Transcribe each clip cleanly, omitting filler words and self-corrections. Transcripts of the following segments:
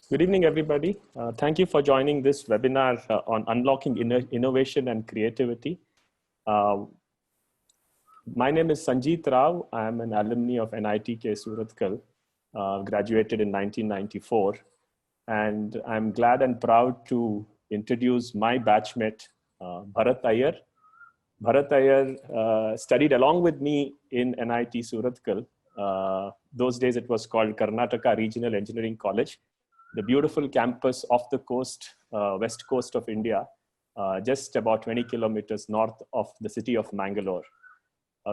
Good evening, everybody. Thank you for joining this webinar on unlocking innovation and creativity. Uh, my name is Sanjeet Rao. I am an alumni of NITK Surathkal, graduated in 1994. And I'm glad and proud to introduce my batchmate, Bharat Iyer. Bharat Iyer studied along with me in NIT Surathkal. Those days it was called Karnataka Regional Engineering College, the beautiful campus off the coast, west coast of India, just about 20 kilometers north of the city of Mangalore.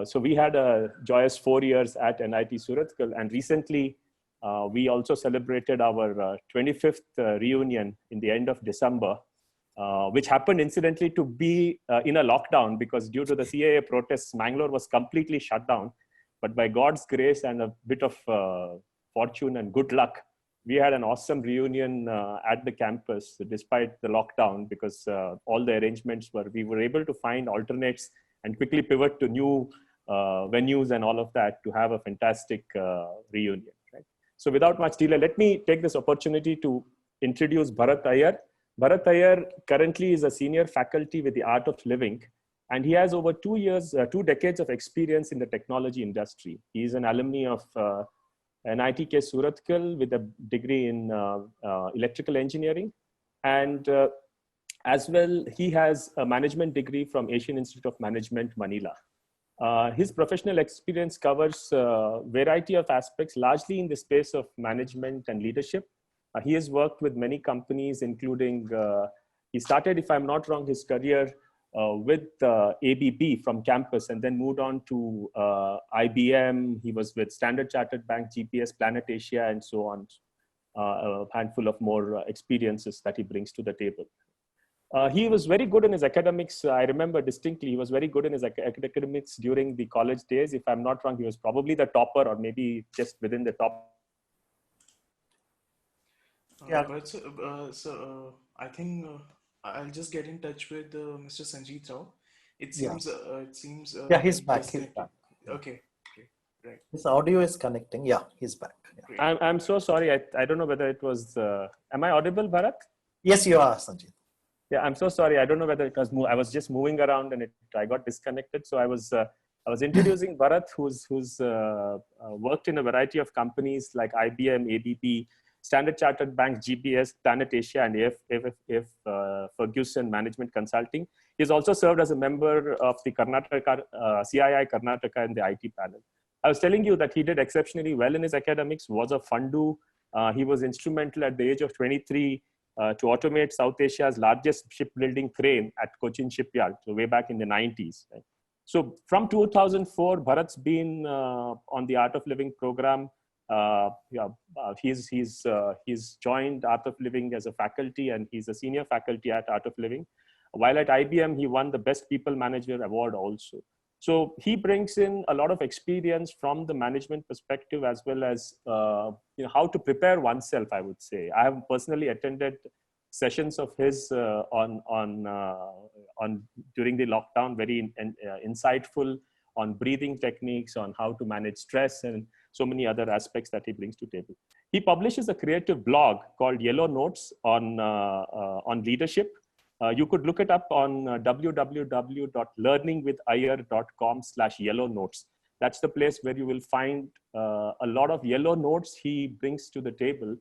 So we had a joyous 4 years at NIT Surathkal, and recently we also celebrated our 25th reunion in the end of December, which happened incidentally to be in a lockdown because due to the CAA protests, Mangalore was completely shut down. But by God's grace and a bit of fortune and good luck, we had an awesome reunion at the campus despite the lockdown because all the arrangements we were able to find alternates and quickly pivot to new venues and all of that to have a fantastic reunion. Right? So without much delay, let me take this opportunity to introduce Bharat Iyer. Bharat Iyer currently is a senior faculty with the Art of Living, and he has over 2 decades of experience in the technology industry. He is an alumni of NITK Surathkal with a degree in electrical engineering, and as well, he has a management degree from Asian Institute of Management, Manila. His professional experience covers a variety of aspects, largely in the space of management and leadership. He has worked with many companies, including, he started, if I'm not wrong, his career with ABB from campus and then moved on to IBM. He was with Standard Chartered Bank, GPS, Planet Asia, and so on. A handful of more experiences that he brings to the table. He was very good in his academics. I remember distinctly, he was very good in his academics during the college days. If I'm not wrong, he was probably the topper or maybe just within the top. Yeah. I think I'll just get in touch with Mr. Sanjeet Rao. Yeah. It seems Yeah, he's like back. He's disconnected. back. Okay, right. His audio is connecting. Yeah, he's back. Yeah. Great. I'm so sorry. I don't know whether it was, am I audible, Bharat? Yes, you are, Sanjeet. Yeah, I'm so sorry. I don't know whether it was, I was just moving around and I got disconnected. So I was introducing Bharat, who's worked in a variety of companies like IBM, ABB, Standard Chartered Bank, GPS, Planet Asia, and AFF Ferguson Management Consulting. He's also served as a member of the Karnataka, CII Karnataka in the IT panel. I was telling you that he did exceptionally well in his academics, was a fundu. He was instrumental at the age of 23 to automate South Asia's largest shipbuilding crane at Cochin Shipyard, so way back in the 90s. Right? So from 2004, Bharat's been on the Art of Living program. He's joined Art of Living as a faculty, and he's a senior faculty at Art of Living. While at IBM, he won the Best People Manager award also. So he brings in a lot of experience from the management perspective, as well as how to prepare oneself, I would say. I have personally attended sessions of his during the lockdown, very insightful on breathing techniques, on how to manage stress, and so many other aspects that he brings to table. He publishes a creative blog called Yellow Notes on leadership. You could look it up on www.learningwithiyer.com/yellow notes. That's the place where you will find a lot of yellow notes he brings to the table,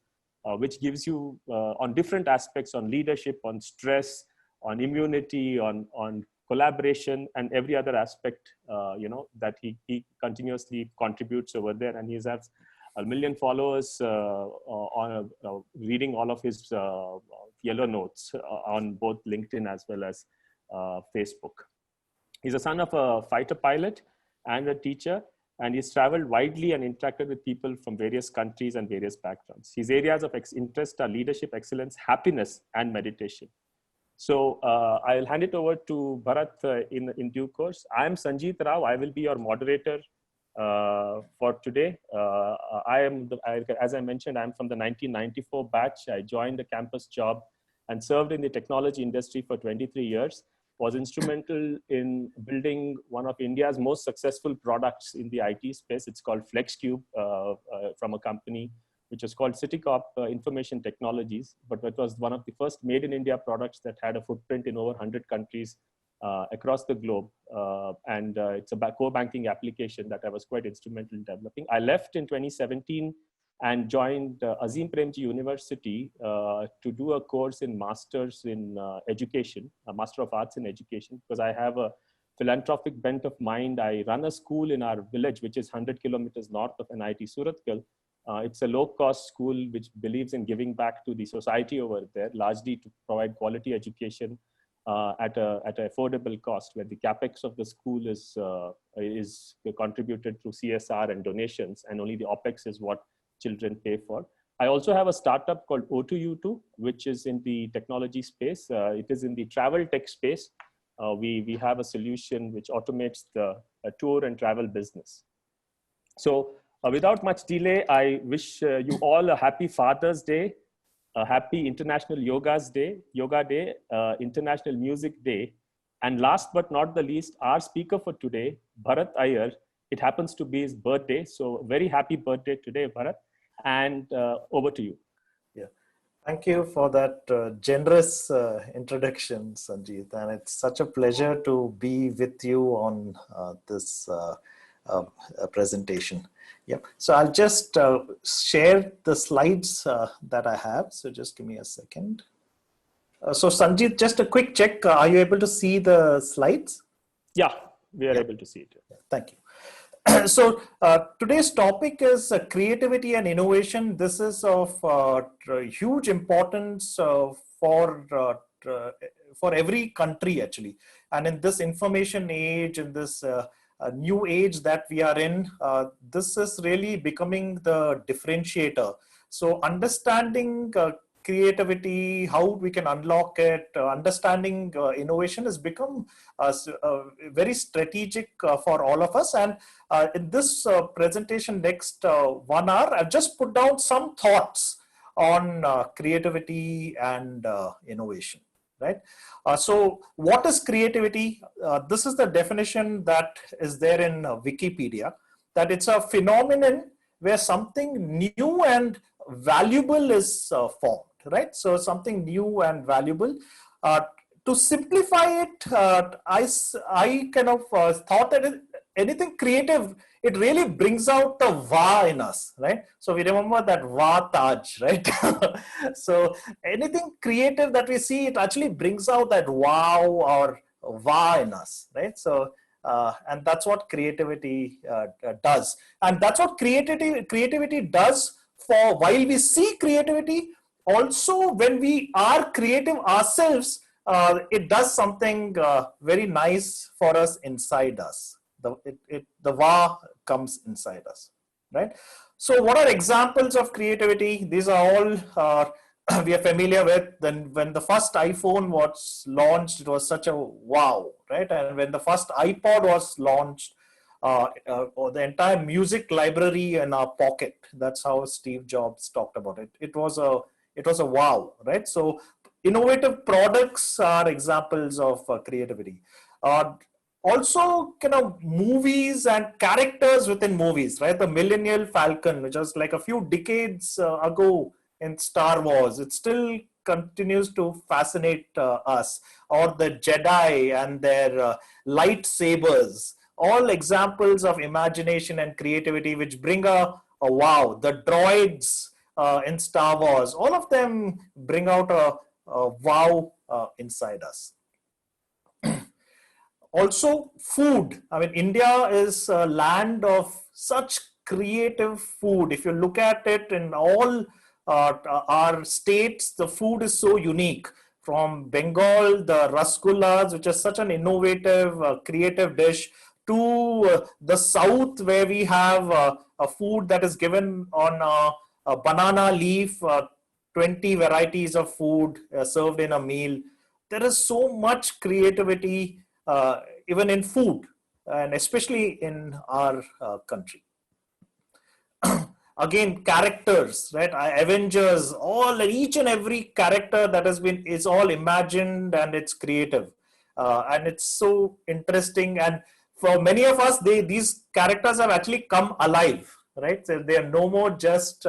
which gives you on different aspects on leadership, on stress, on immunity, on collaboration, and every other aspect that he continuously contributes over there. And he has 1 million followers on reading all of his yellow notes on both LinkedIn as well as Facebook. He's a son of a fighter pilot and a teacher, and he's traveled widely and interacted with people from various countries and various backgrounds. His areas of interest are leadership, excellence, happiness, and meditation. So I'll hand it over to Bharat in due course. I'm Sanjeet Rao. I will be your moderator for today. As I mentioned, I'm from the 1994 batch. I joined the campus job and served in the technology industry for 23 years. Was instrumental in building one of India's most successful products in the IT space. It's called FlexCube from a company which was called Citicorp Information Technologies, but it was one of the first made in India products that had a footprint in over 100 countries across the globe. It's a core banking application that I was quite instrumental in developing. I left in 2017 and joined Azim Premji University to do a course in Masters in Education, a Master of Arts in Education, because I have a philanthropic bent of mind. I run a school in our village, which is 100 kilometers north of NIT Surathkal. It's a low-cost school which believes in giving back to the society over there, largely to provide quality education at an affordable cost, where the capex of the school is contributed through CSR and donations, and only the OPEX is what children pay for. I also have a startup called O2U2, which is in the technology space. It is in the travel tech space. We have a solution which automates the tour and travel business. So without much delay, I wish you all a happy Father's Day, a happy International Yoga Day, International Music Day. And last but not the least, our speaker for today, Bharat Iyer, it happens to be his birthday. So very happy birthday today, Bharat. And over to you. Yeah, thank you for that generous introduction, Sanjeet. And it's such a pleasure to be with you on this presentation. Yeah, so I'll just share the slides that I have. So just give me a second. So Sanjeet, just a quick check. Are you able to see the slides? Yeah, we are able to see it. Thank you. So today's topic is creativity and innovation. This is of huge importance for every country, actually. And in this information age, in this new age that we are in, this is really becoming the differentiator. So understanding creativity, how we can unlock it, understanding innovation has become very strategic for all of us. And in this presentation next 1 hour, I've just put down some thoughts on creativity and innovation, right? So what is creativity? This is the definition that is there in Wikipedia, that it's a phenomenon where something new and valuable is formed. Right, so something new and valuable. To simplify it, I kind of thought that anything creative, it really brings out the wow in us, right? So we remember that wow Taj, right? So anything creative that we see, it actually brings out that wow or wow in us, right? So and that's what creativity does, and that's what creativity does. For while we see creativity, also, when we are creative ourselves, it does something very nice for us inside us. The wow comes inside us, right? So what are examples of creativity? These are all we are familiar with. Then when the first iPhone was launched, it was such a wow, right? And when the first iPod was launched, or the entire music library in our pocket, that's how Steve Jobs talked about it. It was a wow, right? So innovative products are examples of creativity. Also, kind of movies and characters within movies, right? The Millennial Falcon, which was like a few decades ago in Star Wars, it still continues to fascinate us. Or the Jedi and their lightsabers, all examples of imagination and creativity which bring a wow. The droids in Star Wars, all of them bring out a wow inside us. Also, food. I mean, India is a land of such creative food. If you look at it in all our states, the food is so unique. From Bengal, the rasgullas, which is such an innovative, creative dish, to the south, where we have a food that is given on a banana leaf, 20 varieties of food served in a meal. There is so much creativity even in food, and especially in our country. Again, characters, right? Avengers, each and every character that has been is all imagined, and it's creative, and it's so interesting. And for many of us, these characters have actually come alive, right? So they are no more just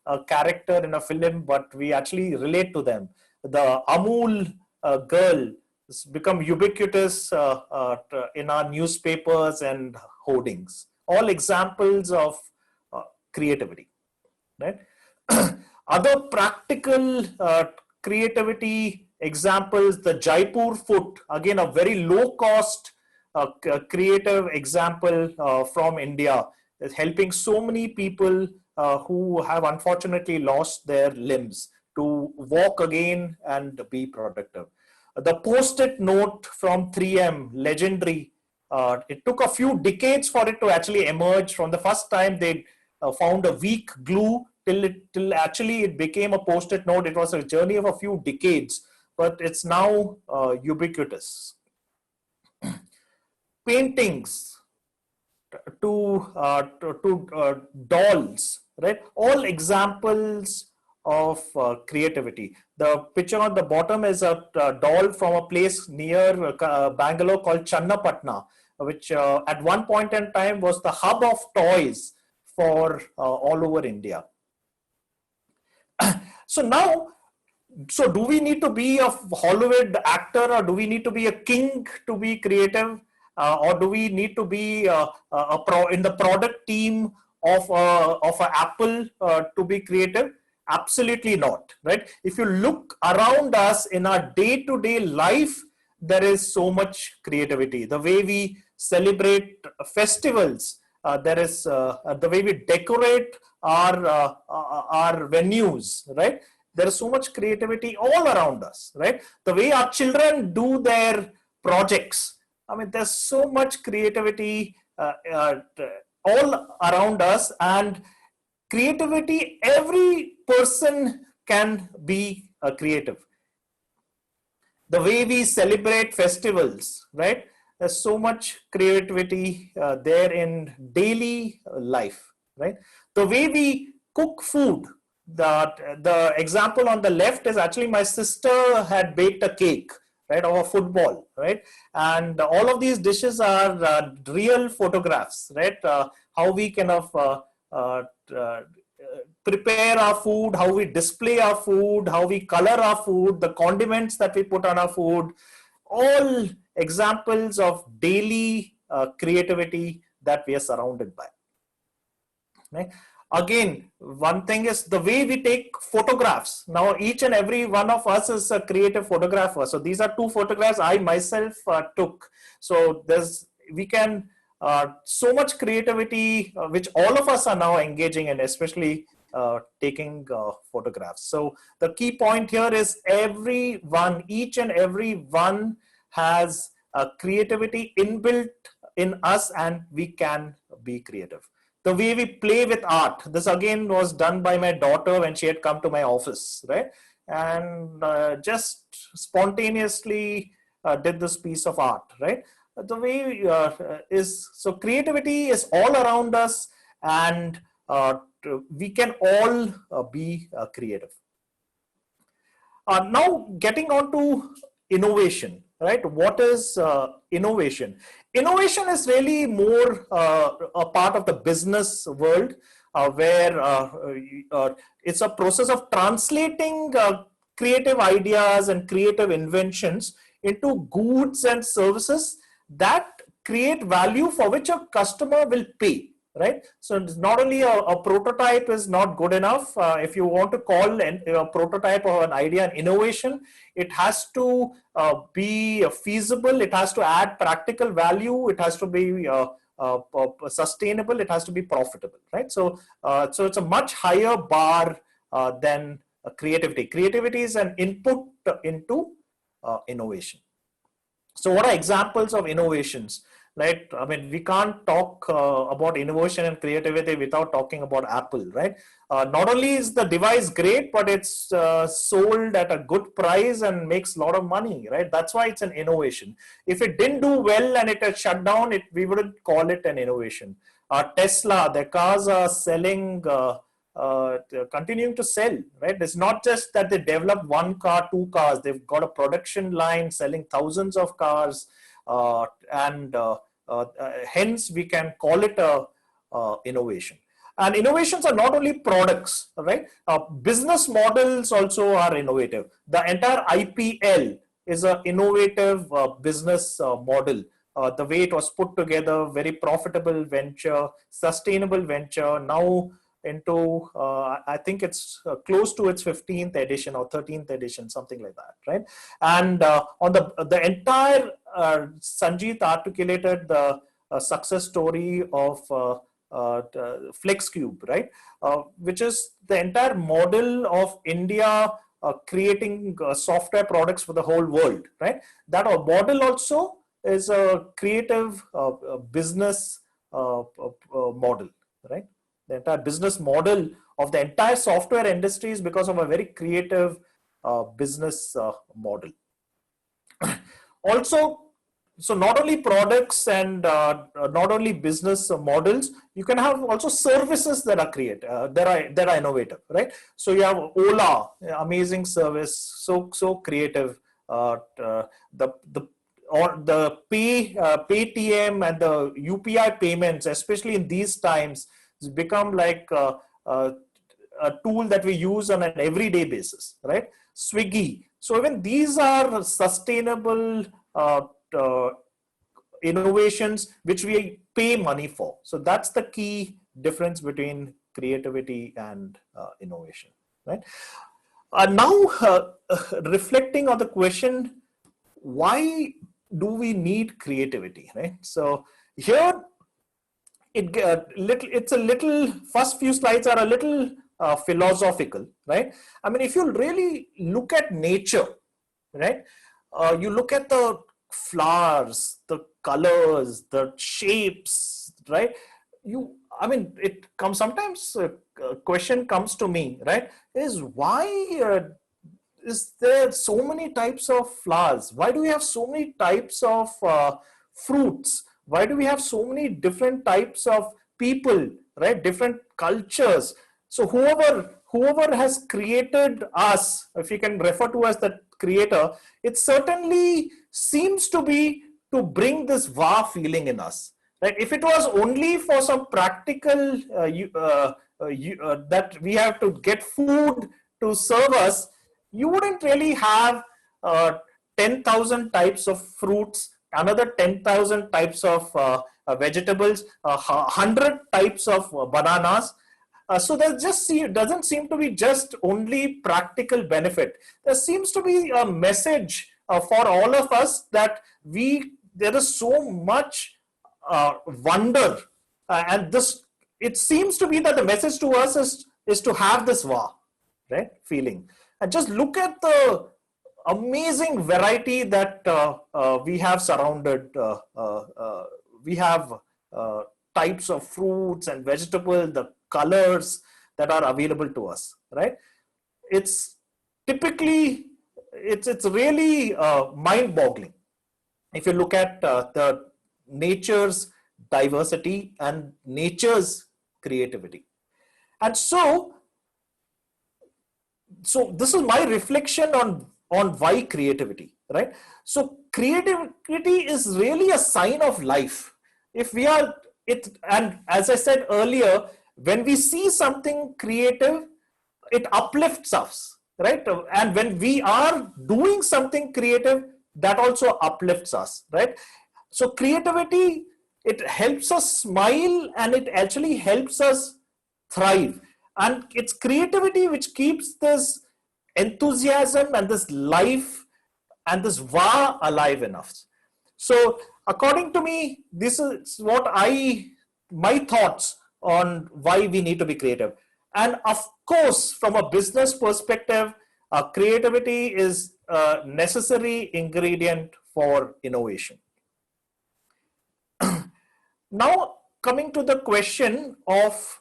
a character in a film, but we actually relate to them. The Amul girl has become ubiquitous in our newspapers and hoardings. All examples of creativity, right? Other practical creativity examples, the Jaipur foot, again, a very low cost creative example from India, is helping so many people who have unfortunately lost their limbs to walk again and be productive. The post-it note from 3M, legendary. It took a few decades for it to actually emerge. From the first time they found a weak glue till actually it became a post-it note. It was a journey of a few decades, but it's now ubiquitous. Paintings to dolls, right? All examples of creativity. The picture on the bottom is a doll from a place near Bangalore called Channapatna, which at one point in time was the hub of toys for all over India. So now, so do we need to be a Hollywood actor, or do we need to be a king to be creative? Or do we need to be in the product team of an Apple to be creative? Absolutely not, right? If you look around us in our day-to-day life, there is so much creativity. The way we celebrate festivals, there is the way we decorate our venues, right? There is so much creativity all around us, right? The way our children do their projects, I mean, there's so much creativity all around us, and creativity, every person can be creative. The way we celebrate festivals, right? There's so much creativity there in daily life, right? The way we cook food, the example on the left is actually my sister had baked a cake, right, or a football, right? And all of these dishes are real photographs, right? How we kind of prepare our food, how we display our food, how we color our food, the condiments that we put on our food, all examples of daily creativity that we are surrounded by, right? Again, one thing is the way we take photographs. Now, each and every one of us is a creative photographer. So these are two photographs I myself took. So we can, so much creativity, which all of us are now engaging in, especially taking photographs. So the key point here is each and every one has creativity inbuilt in us, and we can be creative. The way we play with art, this again was done by my daughter when she had come to my office, right? And just spontaneously did this piece of art, right? The way so creativity is all around us, and we can all be creative. Now getting on to innovation, right? What is innovation? Innovation is really more a part of the business world, where it's a process of translating creative ideas and creative inventions into goods and services that create value for which a customer will pay, right? So it's not only a prototype is not good enough. If you want to call a prototype or an idea an innovation, it has to be feasible. It has to add practical value. It has to be sustainable. It has to be profitable, right? So it's a much higher bar than creativity. Creativity is an input into innovation. So what are examples of innovations? Right? I mean, we can't talk about innovation and creativity without talking about Apple, right? Not only is the device great, but it's sold at a good price and makes a lot of money, right? That's why it's an innovation. If it didn't do well and it had shut down, we wouldn't call it an innovation. Tesla, their cars are selling, continuing to sell, right? It's not just that they developed one car, two cars. They've got a production line selling thousands of cars, and hence we can call it a innovation. And innovations are not only products, right? Business models also are innovative. The entire IPL is an innovative business model. The way it was put together, very profitable venture, sustainable venture, now into, I think it's close to its 15th edition or 13th edition, something like that, right? And on the entire, Sanjeet articulated the success story of FlexCube, right? Which is the entire model of India creating software products for the whole world, right? That model also is a creative business model, right? The entire business model of the entire software industry is because of a very creative business model. Also, so not only products and not only business models, you can have also services that are that are innovative, right? So you have Ola, amazing service, so creative. The Paytm and the UPI payments, especially in these times, has become like a tool that we use on an everyday basis, right? Swiggy. So even these are sustainable innovations which we pay money for. So that's the key difference between creativity and innovation, right? Now, reflecting on the question, why do we need creativity, right? So here, it's a little, first few slides are a little philosophical, right? I mean, if you really look at nature, right? You look at the flowers, the colors, the shapes, right? I mean, it comes sometimes, a question comes to me, right? Is why is there so many types of flowers? Why do we have so many types of fruits? Why do we have so many different types of people, right? Different cultures. So whoever has created us, if you can refer to as the creator, it certainly seems to be to bring this wow feeling in us, right? If it was only for some practical that we have to get food to serve us, you wouldn't really have 10,000 types of fruits, another 10,000 types of vegetables, 100 types of bananas. So there doesn't seem to be just only practical benefit. There seems to be a message for all of us that there is so much wonder, and it seems to be that the message to us is to have this wow, right, feeling. And just look at the amazing variety that we have surrounded. We have types of fruits and vegetables, the colors that are available to us, right? It's typically, it's really mind-boggling if you look at the nature's diversity and nature's creativity. And so this is my reflection on why creativity, right? So creativity is really a sign of life. If we are it, and as I said earlier, when we see something creative, it uplifts us, right? And when we are doing something creative, that also uplifts us, right? So creativity, it helps us smile, and it actually helps us thrive. And it's creativity which keeps this enthusiasm and this life and this wow alive in us. So according to me, this is what my thoughts on why we need to be creative. And of course, from a business perspective, creativity is a necessary ingredient for innovation. Now, coming to the question of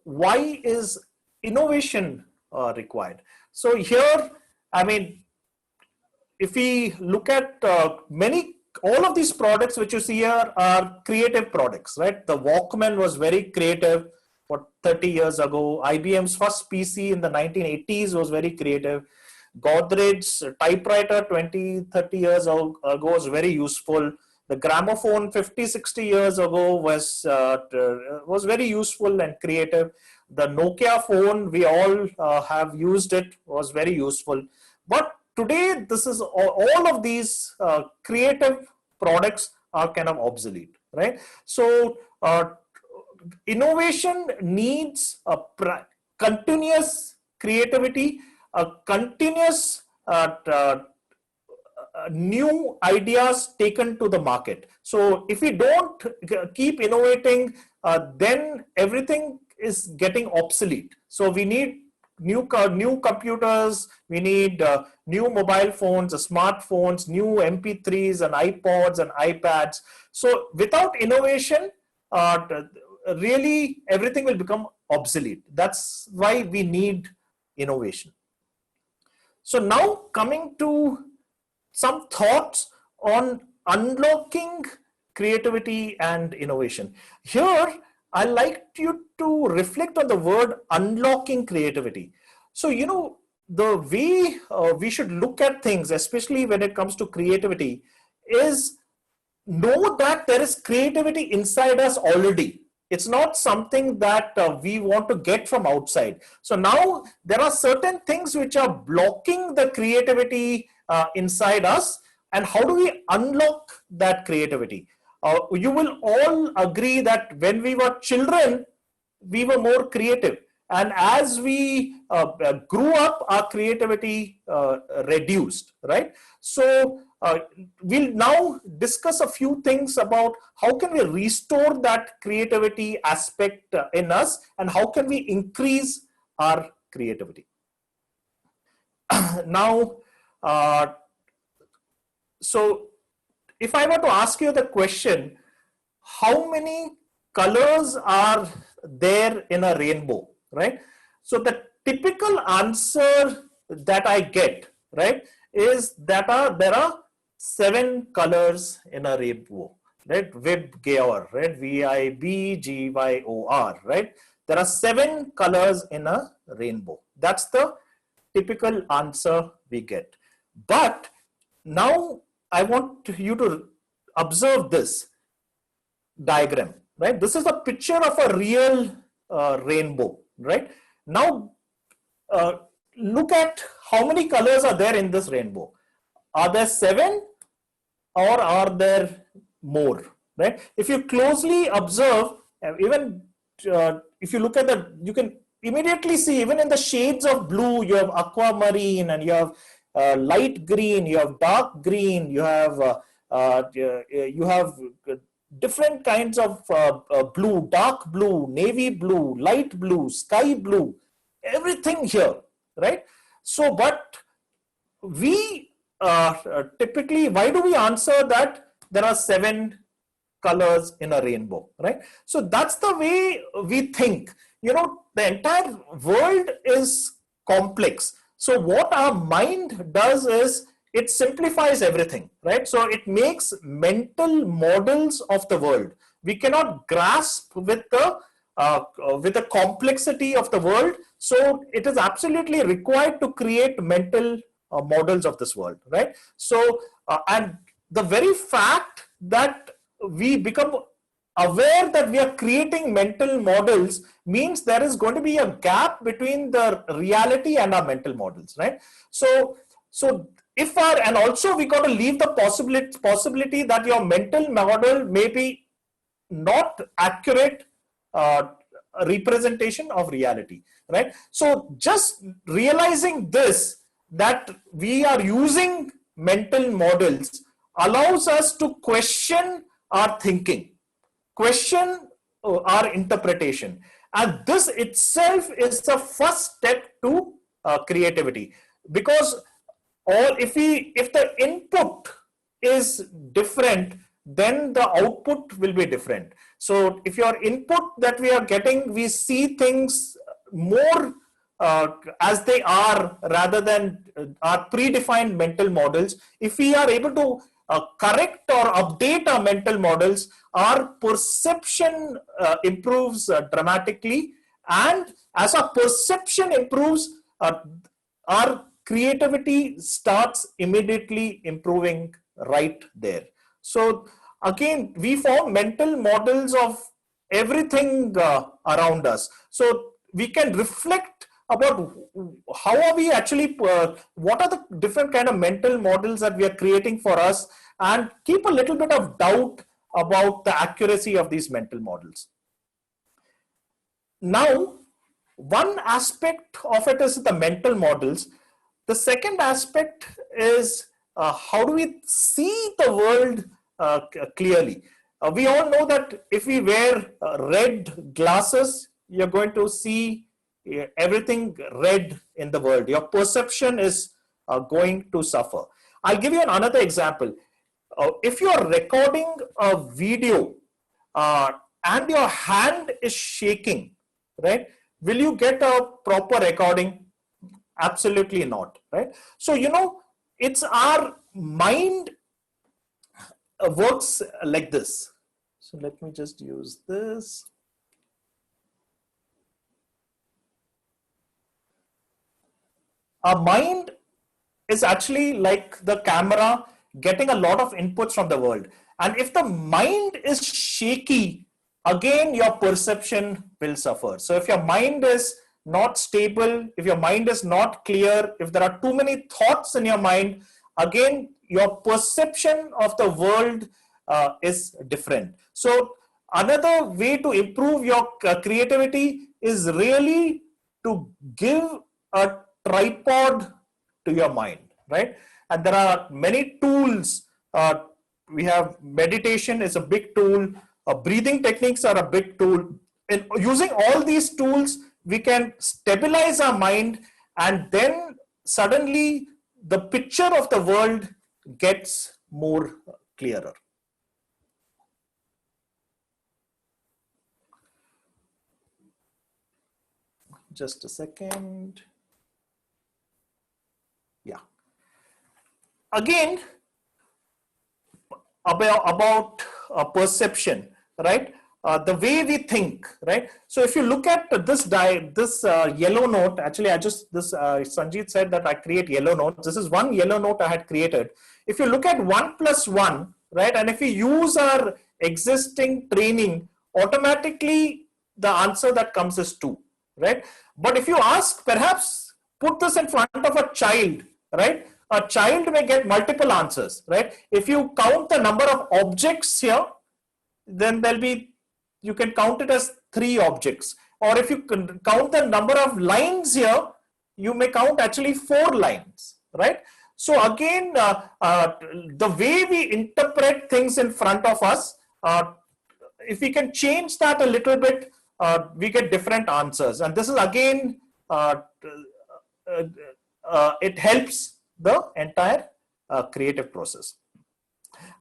why is innovation required? So here, I mean, if we look at all of these products which you see here are creative products, right? The Walkman was very creative for 30 years ago. IBM's first PC in the 1980s was very creative. Godrej's typewriter 20, 30 years ago was very useful. The gramophone 50, 60 years ago was very useful and creative. The Nokia phone, we all have used it, was very useful. But today, this is all of these creative products are kind of obsolete, right? So innovation needs a continuous creativity, a continuous new ideas taken to the market. So if we don't keep innovating, then everything is getting obsolete. So we need new computers, we need new mobile phones, smartphones, new MP3s and iPods and iPads. So without innovation, really everything will become obsolete. That's why we need innovation. So now coming to some thoughts on unlocking creativity and innovation. Here, I like you to reflect on the word unlocking creativity. So, you know, the way we should look at things, especially when it comes to creativity, is know that there is creativity inside us already. It's not something that we want to get from outside. So now there are certain things which are blocking the creativity inside us. And how do we unlock that creativity? You will all agree that when we were children, we were more creative. And as we grew up, our creativity reduced, right? So we'll now discuss a few things about how can we restore that creativity aspect in us and how can we increase our creativity. Now, so if I were to ask you the question, how many colors are there in a rainbow, right? So the typical answer that I get, right, is that there are 7 colors in a rainbow, right? Vibgyor, right? Vibgyor, right? There are 7 colors in a rainbow. That's the typical answer we get. But now I want you to observe this diagram, right? This is a picture of a real rainbow, right? Now, look at how many colors are there in this rainbow. Are there 7 or are there more, right? If you closely observe, even if you look at you can immediately see, even in the shades of blue, you have aquamarine and you have light green, you have dark green, you have different kinds of blue, dark blue, navy blue, light blue, sky blue, everything here, right? So, but we typically, why do we answer that there are 7 colors in a rainbow, right? So that's the way we think. You know, the entire world is complex. So what our mind does is it simplifies everything, right? So it makes mental models of the world. We cannot grasp with the complexity of the world. So it is absolutely required to create mental models of this world, right? So, and the very fact that we become aware that we are creating mental models means there is going to be a gap between the reality and our mental models, right? So if and also we got to leave the possibility that your mental model may be not accurate representation of reality, right? So just realizing this, that we are using mental models, allows us to question our thinking, question our interpretation, and this itself is the first step to creativity. Because if the input is different, then the output will be different. So if your input that we are getting, we see things more as they are rather than our predefined mental models. If we are able to correct or update our mental models, our perception improves dramatically, and as our perception improves, our creativity starts immediately improving right there. So again, we form mental models of everything around us. So we can reflect about how are we actually, what are the different kind of mental models that we are creating for us, and keep a little bit of doubt about the accuracy of these mental models. Now, one aspect of it is the mental models. The second aspect is how do we see the world clearly? We all know that if we wear red glasses, you're going to see everything red in the world. Your perception is going to suffer. I'll give you another example. If you're recording a video uh, and your hand is shaking, right? Will you get a proper recording? Absolutely not, right? So, it's our mind works like this. So let me just use this. Our mind is actually like the camera getting a lot of inputs from the world. And if the mind is shaky, again, your perception will suffer. So if your mind is not stable, if your mind is not clear, if there are too many thoughts in your mind, again, your perception of the world is different. So another way to improve your creativity is really to give a tripod to your mind, right? And there are many tools. We have meditation is a big tool. Breathing techniques are a big tool. And using all these tools, we can stabilize our mind, and then suddenly the picture of the world gets more clearer. Just a second. Yeah. Again, about perception, right? The way we think, right? So if you look at this yellow note, actually, Sanjeet said that I create yellow notes. This is one yellow note I had created. If you look at 1 plus 1, right, and if we use our existing training, automatically the answer that comes is 2, right? But if you ask, perhaps put this in front of a child, right? A child may get multiple answers, right? If you count the number of objects here, then you can count it as 3 objects. Or if you can count the number of lines here, you may count actually 4 lines, right? So again, the way we interpret things in front of us, if we can change that a little bit, we get different answers. And this is again, it helps the entire creative process.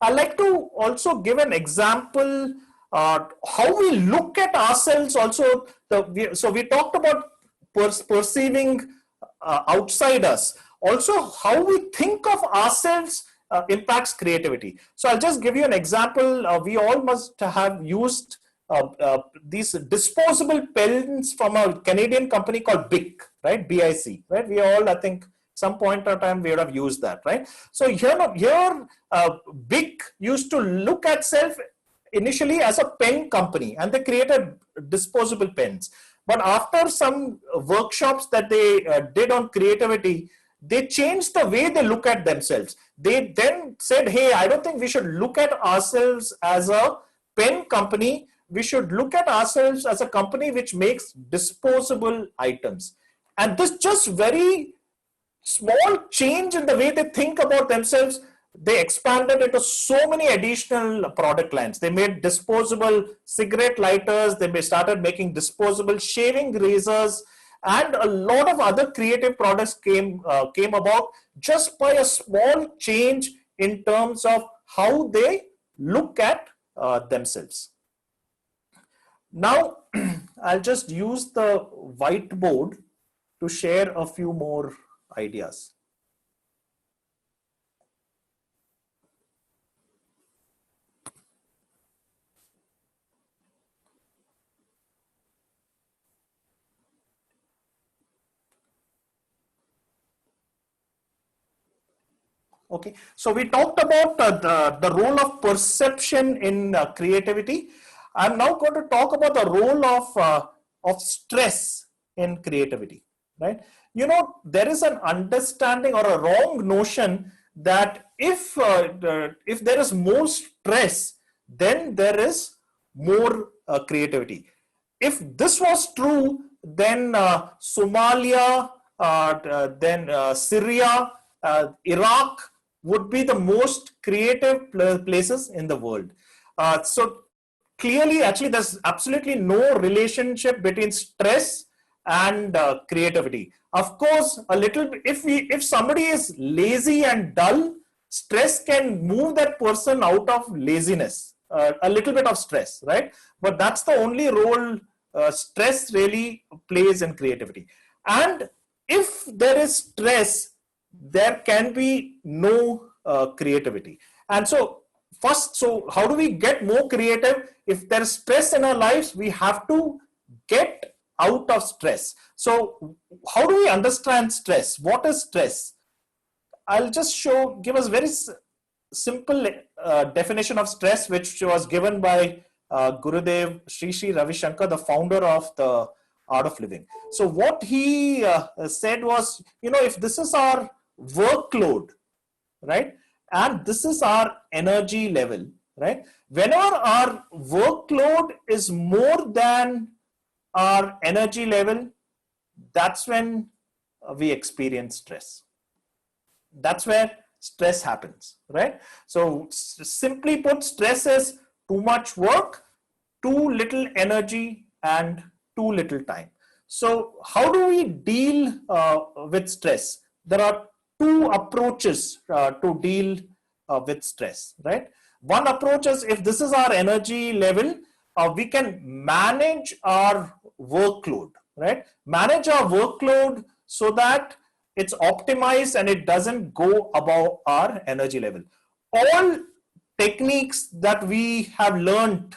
I'd like to also give an example how we look at ourselves also. So we talked about perceiving outside us. Also, how we think of ourselves impacts creativity. So I'll just give you an example. We all must have used these disposable pens from a Canadian company called BIC, right? BIC, right? We all, I think, some point of time we would have used that, right? So here BIC used to look at self initially as a pen company, and they created disposable pens. But after some workshops that they did on creativity, they changed the way they look at themselves. They then said, hey, I don't think we should look at ourselves as a pen company. We should look at ourselves as a company which makes disposable items. And this just very small change in the way they think about themselves, they expanded into so many additional product lines. They made disposable cigarette lighters, they started making disposable shaving razors, and a lot of other creative products came about just by a small change in terms of how they look at themselves. Now, I'll just use the whiteboard to share a few more ideas. Okay, so we talked about the role of perception in creativity. I'm now going to talk about the role of stress in creativity, right? You know, there is an understanding or a wrong notion that if there is more stress, then there is more creativity. If this was true, then Somalia, then Syria, Iraq would be the most creative places in the world. So clearly, actually, there's absolutely no relationship between stress and creativity. Of course, a little if somebody is lazy and dull, stress can move that person out of laziness. A little bit of stress, right? But that's the only role stress really plays in creativity. And if there is stress, there can be no creativity. And so first, so how do we get more creative? If there's stress in our lives, we have to get out of stress. So how do we understand stress? What is stress? I'll just give us very simple definition of stress, which was given by Gurudev Sri Ravi Shankar, the founder of the Art of Living. So what he said was, you know, if this is our workload, right, and this is our energy level, right, whenever our workload is more than our energy level, that's when we experience stress. That's where stress happens, right? So simply put, stress is too much work, too little energy, and too little time. So how do we deal with stress? There are two approaches to deal with stress, right? One approach is, if this is our energy level, we can manage our workload, right? Manage our workload so that it's optimized and it doesn't go above our energy level. All techniques that we have learned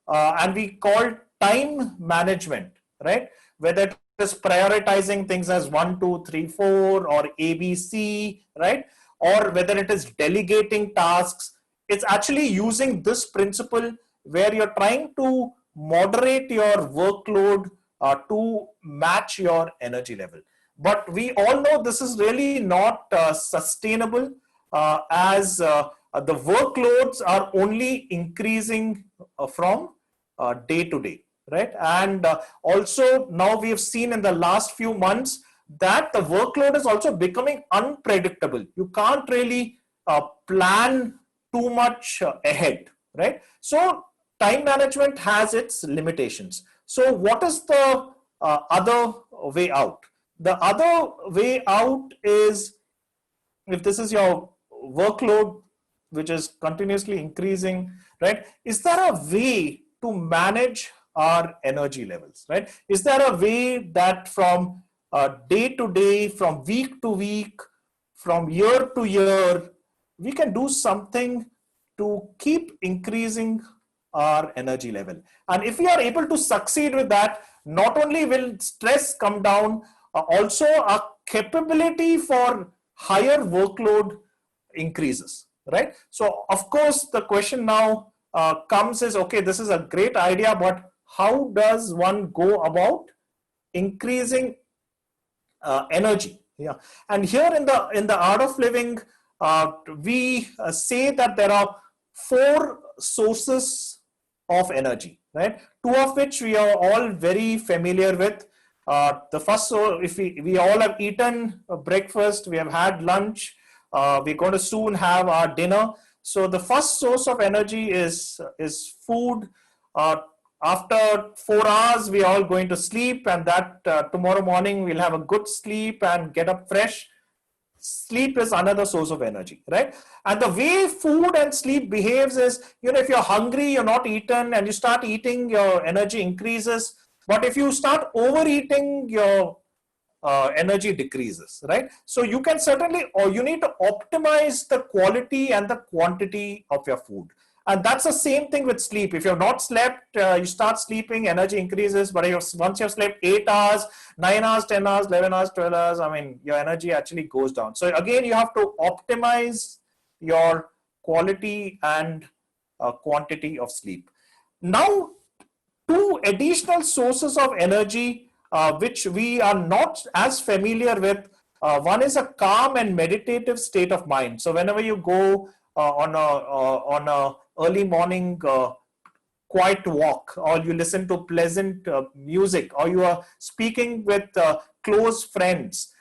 and we call time management, right? Whether it is prioritizing things as 1, 2, 3, 4 or ABC, right? Or whether it is delegating tasks, it's actually using this principle where you're trying to moderate your workload to match your energy level. But we all know this is really not sustainable as the workloads are only increasing from day to day, right? And also now we have seen in the last few months that the workload is also becoming unpredictable. You can't really plan too much ahead, right? So time management has its limitations. So what is the other way out? The other way out is, if this is your workload, which is continuously increasing, right? Is there a way to manage our energy levels, right? Is there a way that from day to day, from week to week, from year to year, we can do something to keep increasing our energy level? And if we are able to succeed with that, not only will stress come down, also our capability for higher workload increases, right? So of course the question now comes is, okay, this is a great idea, but how does one go about increasing energy? Yeah, and here in the Art of Living, we say that there are 4 sources of energy, right? 2 of which we are all very familiar with. The first, so if we all have eaten breakfast, we have had lunch, we're going to soon have our dinner. So the first source of energy is food. After 4 hours, we are all going to sleep, and that tomorrow morning we'll have a good sleep and get up fresh. Sleep is another source of energy, right? And the way food and sleep behaves is, you know, if you're hungry, you're not eaten, and you start eating, your energy increases. But if you start overeating, your energy decreases, right? So you can certainly, or you need to optimize the quality and the quantity of your food. And that's the same thing with sleep. If you've not slept, you start sleeping, energy increases. But once you've slept 8 hours, 9 hours, 10 hours, 11 hours, 12 hours, I mean, your energy actually goes down. So again, you have to optimize your quality and quantity of sleep. Now, two additional sources of energy which we are not as familiar with. One is a calm and meditative state of mind. So whenever you go on a early morning quiet walk, or you listen to pleasant music, or you are speaking with close friends,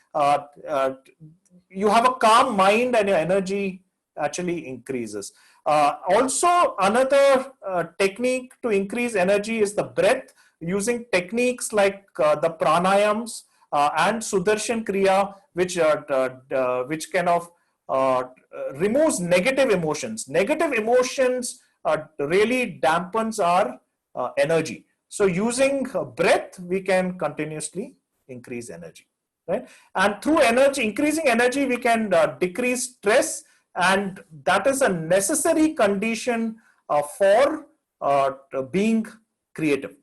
you have a calm mind and your energy actually increases. Also, another technique to increase energy is the breath, using techniques like the pranayams and Sudarshan Kriya, which kind of removes negative emotions. Negative emotions really dampens our energy. So using breath, we can continuously increase energy, right? And through increasing energy, we can decrease stress, and that is a necessary condition for being creative.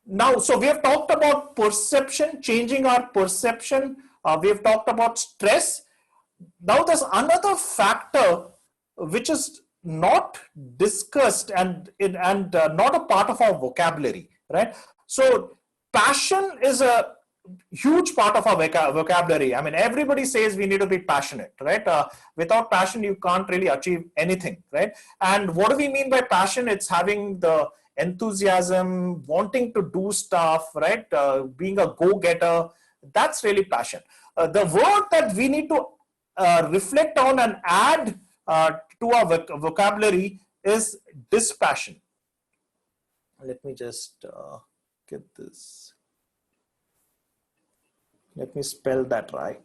Now, so we have talked about perception, changing our perception. We have talked about stress. Now, there's another factor which is not discussed and not a part of our vocabulary, right? So, passion is a huge part of our vocabulary. I mean, everybody says we need to be passionate, right? Without passion, you can't really achieve anything, right? And what do we mean by passion? It's having the enthusiasm, wanting to do stuff, right? Being a go-getter. That's really passion. The word that we need to reflect on and add to our vocabulary is dispassion. Let me just get this. Let me spell that right.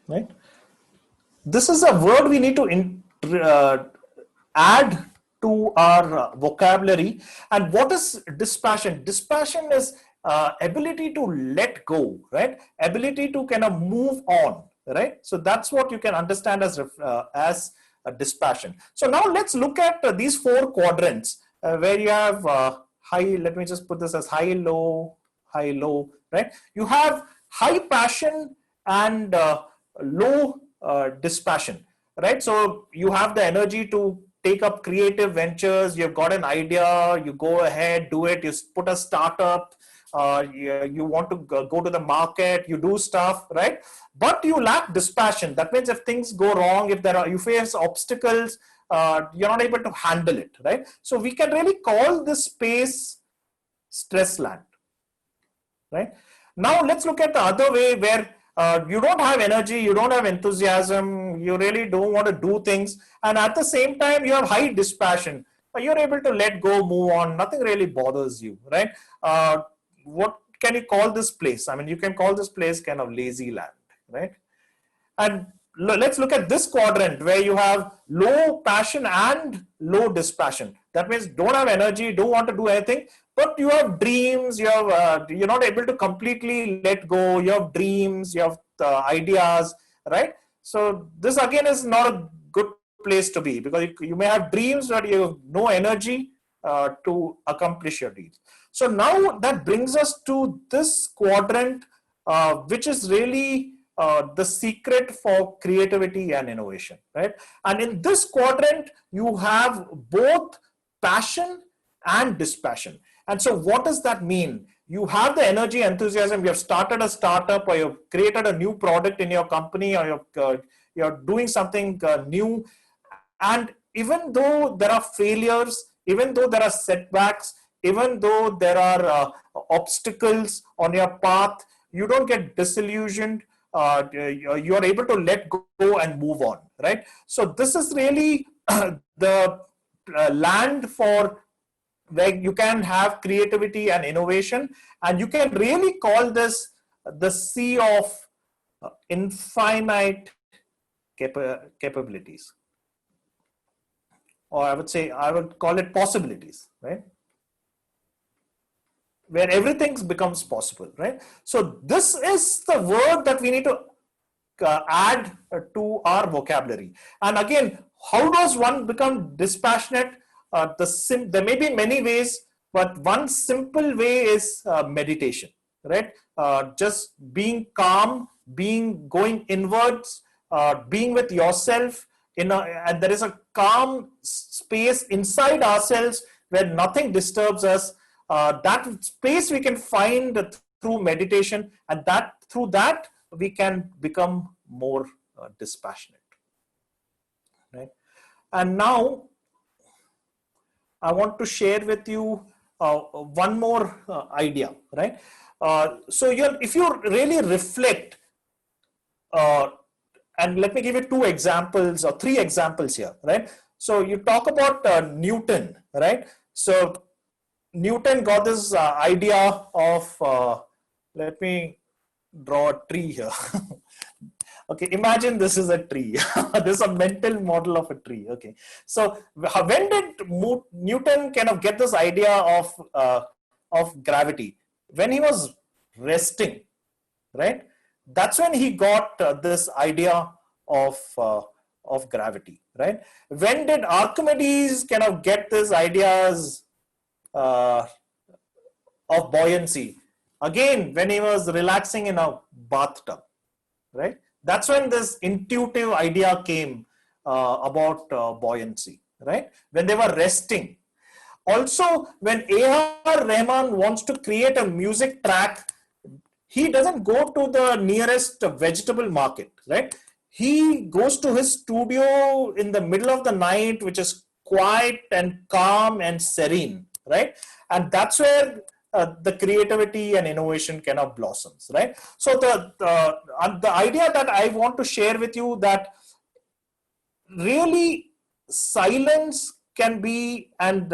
Right? This is a word we need to add to our vocabulary. And what is dispassion? Dispassion is ability to let go, right? Ability to kind of move on, right? So that's what you can understand as a dispassion. So now let's look at these 4 quadrants where you have high, let me just put this as high, low, right? You have high passion and low dispassion, right? So you have the energy to take up creative ventures. You've got an idea, you go ahead, do it, you put a startup, you want to go to the market, you do stuff, right? But you lack dispassion. That means if things go wrong, if you face obstacles, you're not able to handle it, right? So we can really call this space stress land, right? Now let's look at the other way, where you don't have energy, you don't have enthusiasm, you really don't want to do things, and at the same time you have high dispassion. You're able to let go, move on, nothing really bothers you, right? What can you call this place? I mean, you can call this place kind of lazy land, right? And let's look at this quadrant where you have low passion and low dispassion. That means don't have energy, don't want to do anything, but you have dreams, you have, you're not able to completely let go, you have dreams, you have ideas, right? So this again is not a good place to be, because you may have dreams but you have no energy to accomplish your dreams. So now that brings us to this quadrant, which is really the secret for creativity and innovation, right? And in this quadrant, you have both passion and dispassion. And so what does that mean? You have the energy, enthusiasm, you have started a startup, or you've created a new product in your company, or you're doing something new. And even though there are failures, even though there are setbacks, even though there are obstacles on your path, you don't get disillusioned. You're able to let go and move on, right? So this is really the land for where you can have creativity and innovation, and you can really call this the sea of infinite capabilities, or I would call it possibilities, right? Where everything becomes possible, right? So this is the word that we need to add to our vocabulary. And again, how does one become dispassionate? There may be many ways, but one simple way is meditation, right? Just being calm, going inwards, being with yourself, and there is a calm space inside ourselves where nothing disturbs us. That space we can find through meditation, and through that we can become more dispassionate, right? And now I want to share with you one more idea, right? So if you really reflect, and let me give you 2 examples or 3 examples here, right? So you talk about Newton, right? So Newton got this idea of, let me draw a tree here. Okay, imagine this is a tree. This is a mental model of a tree. Okay, so when did Newton kind of get this idea of gravity? When he was resting, right? That's when he got this idea of gravity, right? When did Archimedes kind of get these ideas of buoyancy? Again, when he was relaxing in a bathtub, right? That's when this intuitive idea came about buoyancy, right? When they were resting. Also, when A.R. Rahman wants to create a music track, he doesn't go to the nearest vegetable market, right? He goes to his studio in the middle of the night, which is quiet and calm and serene, right? And that's where the creativity and innovation kind of blossoms, right? So the idea that I want to share with you, that really silence can be, and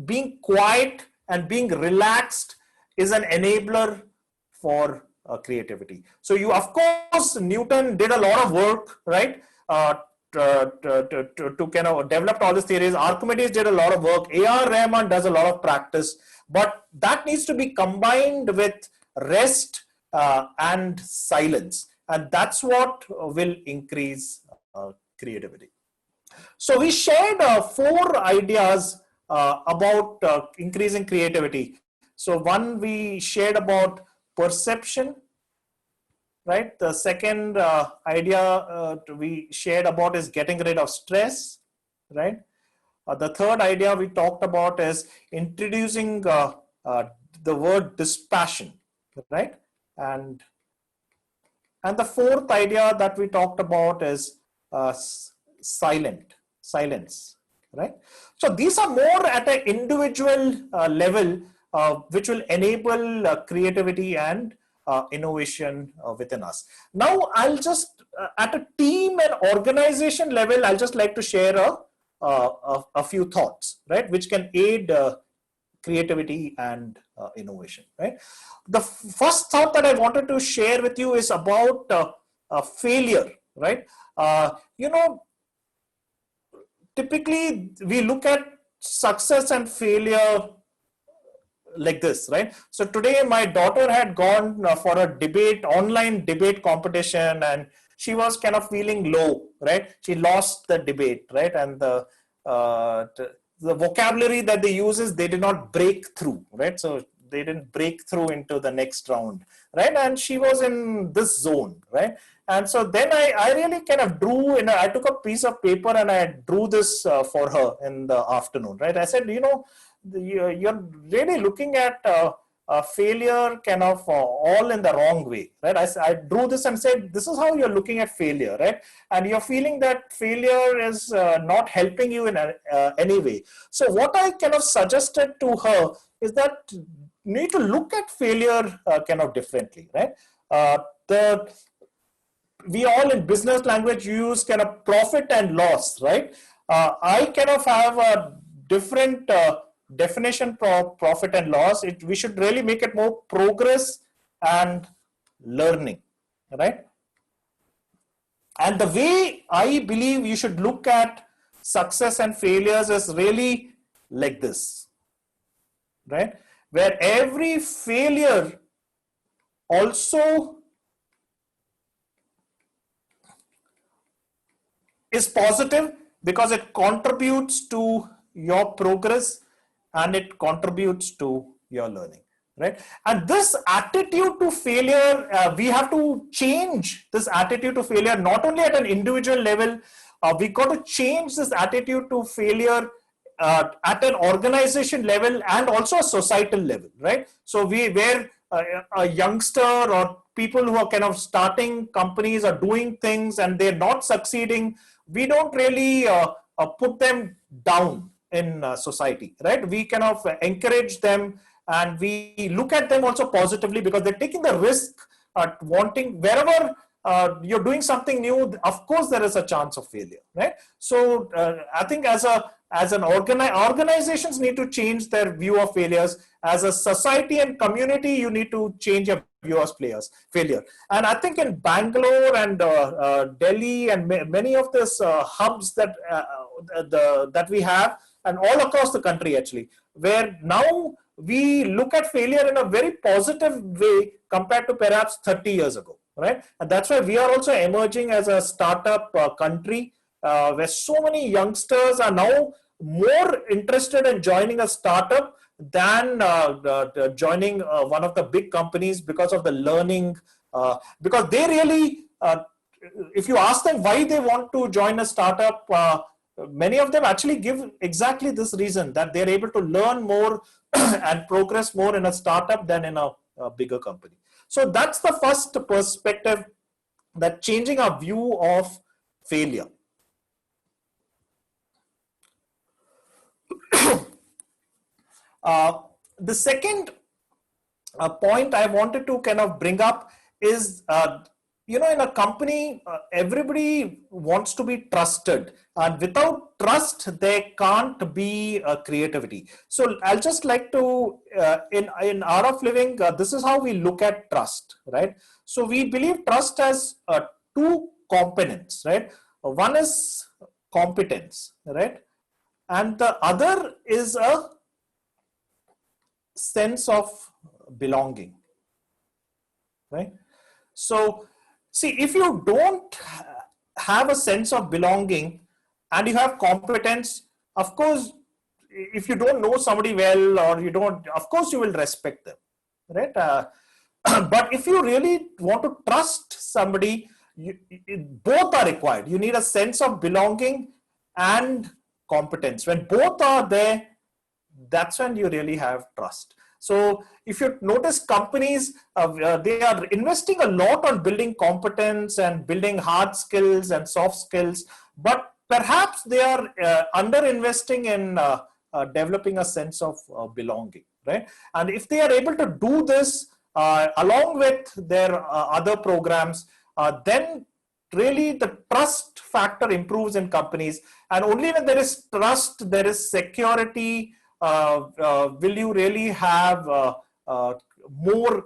being quiet and being relaxed is an enabler for creativity. So of course, Newton did a lot of work, right? To kind of develop all these theories. Archimedes did a lot of work. A.R. Rahman does a lot of practice, but that needs to be combined with rest and silence, and that's what will increase creativity. So we shared 4 ideas about increasing creativity. So one we shared about perception, right? The second idea we shared about is getting rid of stress, right? The third idea we talked about is introducing the word dispassion, right? And the fourth idea that we talked about is silence, right? So these are more at an individual level, which will enable creativity and innovation within us. Now, I'll just, at a team and organization level, I'll just like to share a few thoughts, right, which can aid creativity and innovation, right? The first thought that I wanted to share with you is about failure, right? Typically we look at success and failure like this, right? So today my daughter had gone for a online debate competition, and she was kind of feeling low, right? She lost the debate, right? And the vocabulary that they use is they did not break through, right? So they didn't break through into the next round, right? And she was in this zone, right? And so then I really kind of I took a piece of paper and I drew this for her in the afternoon, right? I said, you're really looking at failure kind of all in the wrong way, right? I drew this and said, this is how you're looking at failure, right? And you're feeling that failure is not helping you in any way. So what I kind of suggested to her is that you need to look at failure kind of differently, right? We all in business language use kind of profit and loss, right? I kind of have a different definition for profit and loss. We should really make it more progress and learning, right? And the way I believe you should look at success and failures is really like this, right? Where every failure also is positive because it contributes to your progress and it contributes to your learning, right? And this attitude to failure, we have to change this attitude to failure, not only at an individual level, we got to change this attitude to failure at an organization level and also a societal level, right? So where a youngster or people who are kind of starting companies are doing things and they're not succeeding, we don't really put them down in society, right? We kind of encourage them and we look at them also positively because they're taking the risk at wanting wherever you're doing something new. Of course, there is a chance of failure, right? So I think organizations need to change their view of failures. As a society and community, you need to change your view of failure. And I think in Bangalore and Delhi and many of these hubs that that we have, and all across the country actually, where now we look at failure in a very positive way compared to perhaps 30 years ago, right? And that's why we are also emerging as a startup country, where so many youngsters are now more interested in joining a startup than joining one of the big companies because of the learning, because they really, if you ask them why they want to join a startup, many of them actually give exactly this reason, that they're able to learn more and progress more in a startup than in a bigger company. So that's the first perspective, that changing our view of failure. The second point I wanted to kind of bring up is, in a company, everybody wants to be trusted, and without trust, there can't be creativity. So I'll just like to, in Art of Living, this is how we look at trust, right? So we believe trust has two components, right? One is competence, right? And the other is a sense of belonging, right? So see, if you don't have a sense of belonging and you have competence, of course, if you don't know somebody well, or you don't, of course you will respect them, right? But if you really want to trust somebody, both are required. You need a sense of belonging and competence. When both are there, that's when you really have trust. So if you notice, companies, they are investing a lot on building competence and building hard skills and soft skills, but perhaps they are under investing in developing a sense of belonging, right? And if they are able to do this along with their other programs, then really the trust factor improves in companies. And only when there is trust, there is security, will you really have more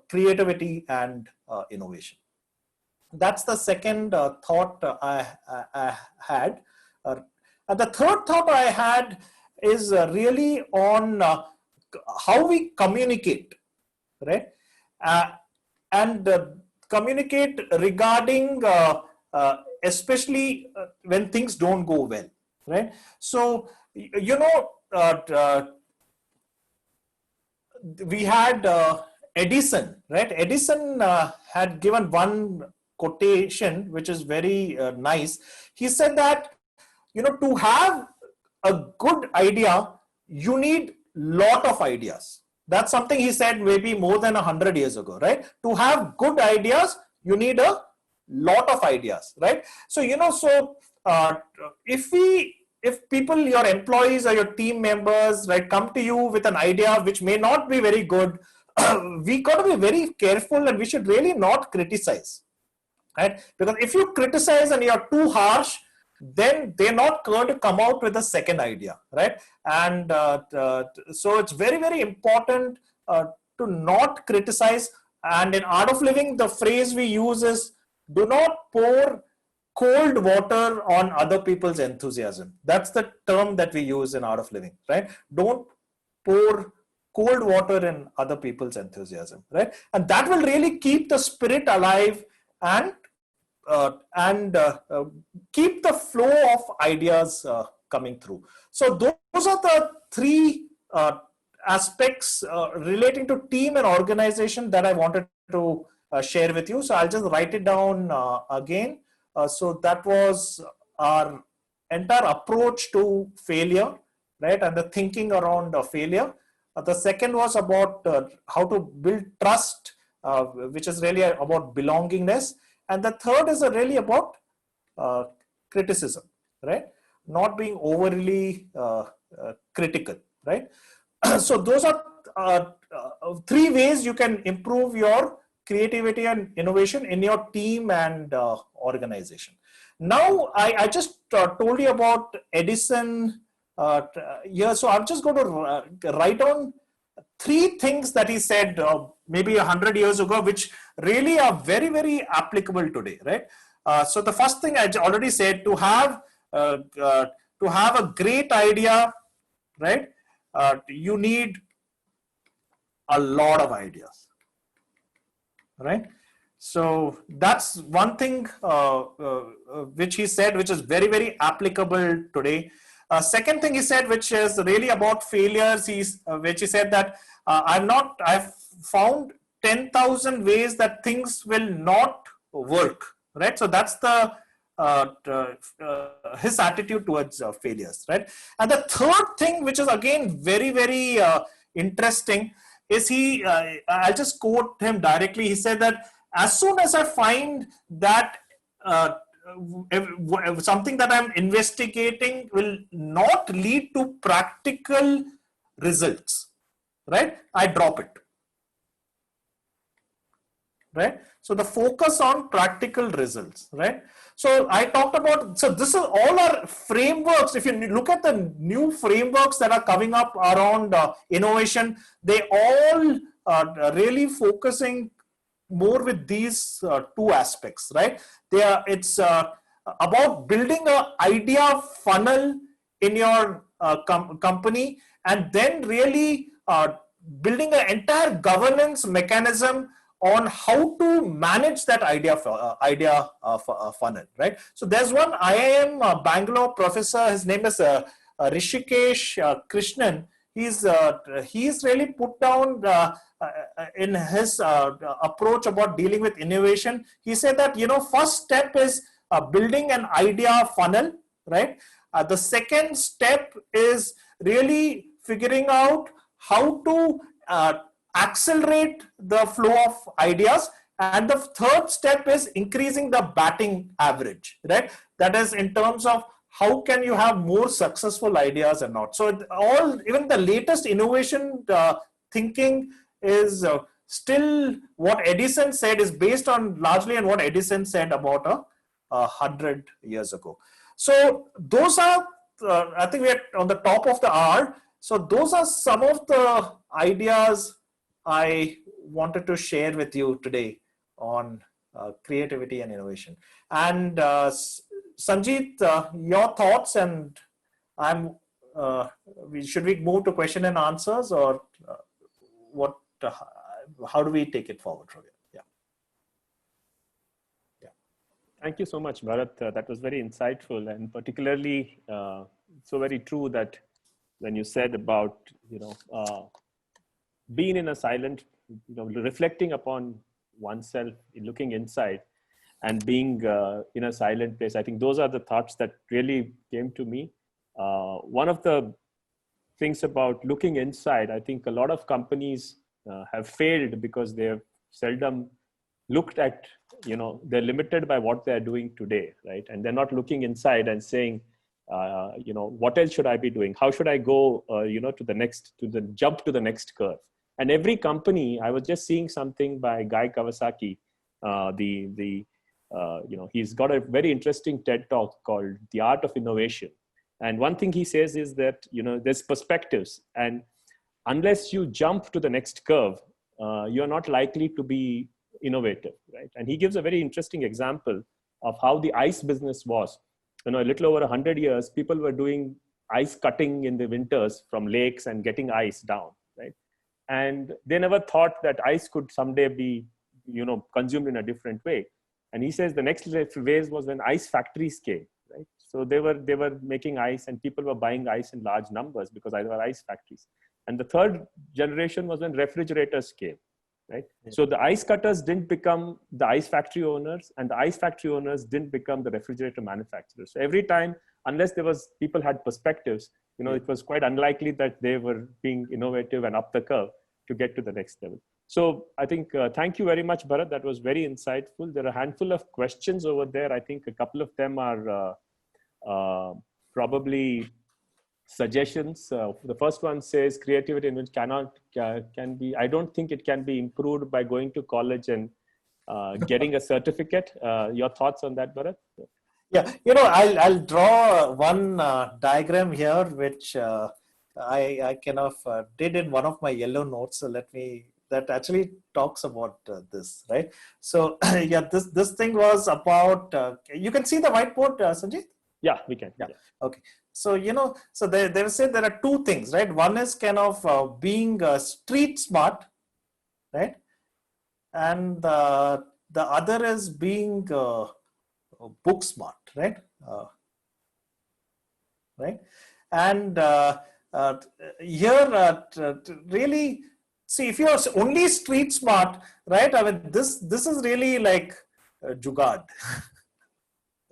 creativity and innovation. That's the second thought I had. And the third thought I had is really on how we communicate, right? And communicate regarding especially when things don't go well, right? So, we had Edison, right? Edison had given one quotation which is very nice. He said that, to have a good idea, you need lot of ideas. That's something he said maybe more than 100 years ago, right? To have good ideas, you need a lot of ideas, right? So, if people, your employees or your team members, right, come to you with an idea which may not be very good, we got to be very careful, and we should really not criticize, right? Because if you criticize and you're too harsh, then they're not going to come out with a second idea, right? And so it's very, very important to not criticize. And in Art of Living, the phrase we use is, do not pour cold water on other people's enthusiasm. That's the term that we use in Art of Living, right? Don't pour cold water in other people's enthusiasm, right? And that will really keep the spirit alive and keep the flow of ideas coming through. So those are the three aspects relating to team and organization that I wanted to share with you. So I'll just write it down again. So that was our entire approach to failure, right? And the thinking around failure. The second was about how to build trust, which is really about belongingness. And the third is really about criticism, right? Not being overly critical, right? So those are three ways you can improve your creativity and innovation in your team and organization. Now, I just told you about Edison here. So I'm just going to write down three things that he said maybe 100 years ago, which really are very, very applicable today, right? So the first thing I already said, to have a great idea, right? You need a lot of ideas, right? So that's one thing which he said, which is very, very applicable today. Second thing he said, which is really about failures, which he said that I've found 10,000 ways that things will not work, right? So that's the his attitude towards failures, right? And the third thing, which is again very, very interesting, is I'll just quote him directly. He said that as soon as I find that something that I'm investigating will not lead to practical results, right, I drop it, right? So the focus on practical results, right? So I talked about, so this is all our frameworks. If you look at the new frameworks that are coming up around innovation, they all are really focusing more with these two aspects, right? It's about building an idea funnel in your company, and then really building an entire governance mechanism on how to manage that idea funnel, right? So there's one IIM Bangalore professor, his name is Rishikesh Krishnan. He's really put down in his approach about dealing with innovation. He said that, first step is building an idea funnel, right? The second step is really figuring out how to accelerate the flow of ideas. And the third step is increasing the batting average, right? That is in terms of how can you have more successful ideas or not. So even the latest innovation thinking is still what Edison said, is based on largely on what Edison said about 100 years ago. So those are, I think we're on the top of the hour. So those are some of the ideas I wanted to share with you today on creativity and innovation. And Sanjeet, your thoughts, and should we move to question and answers, or what? How do we take it forward from here? Yeah. Thank you so much, Bharat. That was very insightful, and particularly so very true that when you said about being in a silent, reflecting upon oneself, looking inside, and being in a silent place. I think those are the thoughts that really came to me. One of the things about looking inside, I think a lot of companies have failed because they've seldom looked at, they're limited by what they're doing today, right? And they're not looking inside and saying, what else should I be doing? How should I go, jump to the next curve? And every company, I was just seeing something by Guy Kawasaki, he's got a very interesting TED talk called The Art of Innovation. And one thing he says is that, there's perspectives, and unless you jump to the next curve, you're not likely to be innovative, right? And he gives a very interesting example of how the ice business was. A little over 100 years, people were doing ice cutting in the winters from lakes and getting ice down, right? And they never thought that ice could someday be, consumed in a different way. And he says the next phase was when ice factories came, right? So they were making ice, and people were buying ice in large numbers because there were ice factories. And the third generation was when refrigerators came, right? Yeah. So the ice cutters didn't become the ice factory owners, and the ice factory owners didn't become the refrigerator manufacturers. So every time, unless people had perspectives, it was quite unlikely that they were being innovative and up the curve to get to the next level. So I think, thank you very much, Bharat. That was very insightful. There are a handful of questions over there. I think a couple of them are probably suggestions. The first one says creativity in which can be, I don't think it can be improved by going to college and getting a certificate. Your thoughts on that, Bharat? Yeah, I'll draw one diagram here, which I kind of did in one of my yellow notes. So that actually talks about this, right? So yeah, this thing was about, you can see the whiteboard, Sanjeev? Yeah, we can. Yeah. Okay. So, so they said there are two things, right? One is kind of being street smart, right? And the other is being book smart, right? Right. And here, really, see, if you're only street smart, right? I mean, this is really like jugad.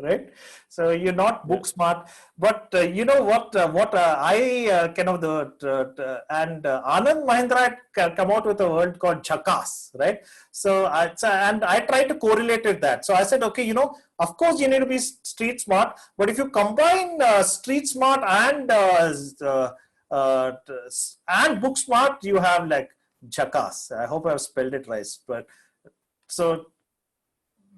Right, so you're not book smart, but you know what I kind of and Anand Mahindra had come out with a word called jhakas, right? So and I tried to correlate with that. So I said, okay, of course you need to be street smart, but if you combine street smart and book smart, you have like jhakas. I hope I've spelled it right, but so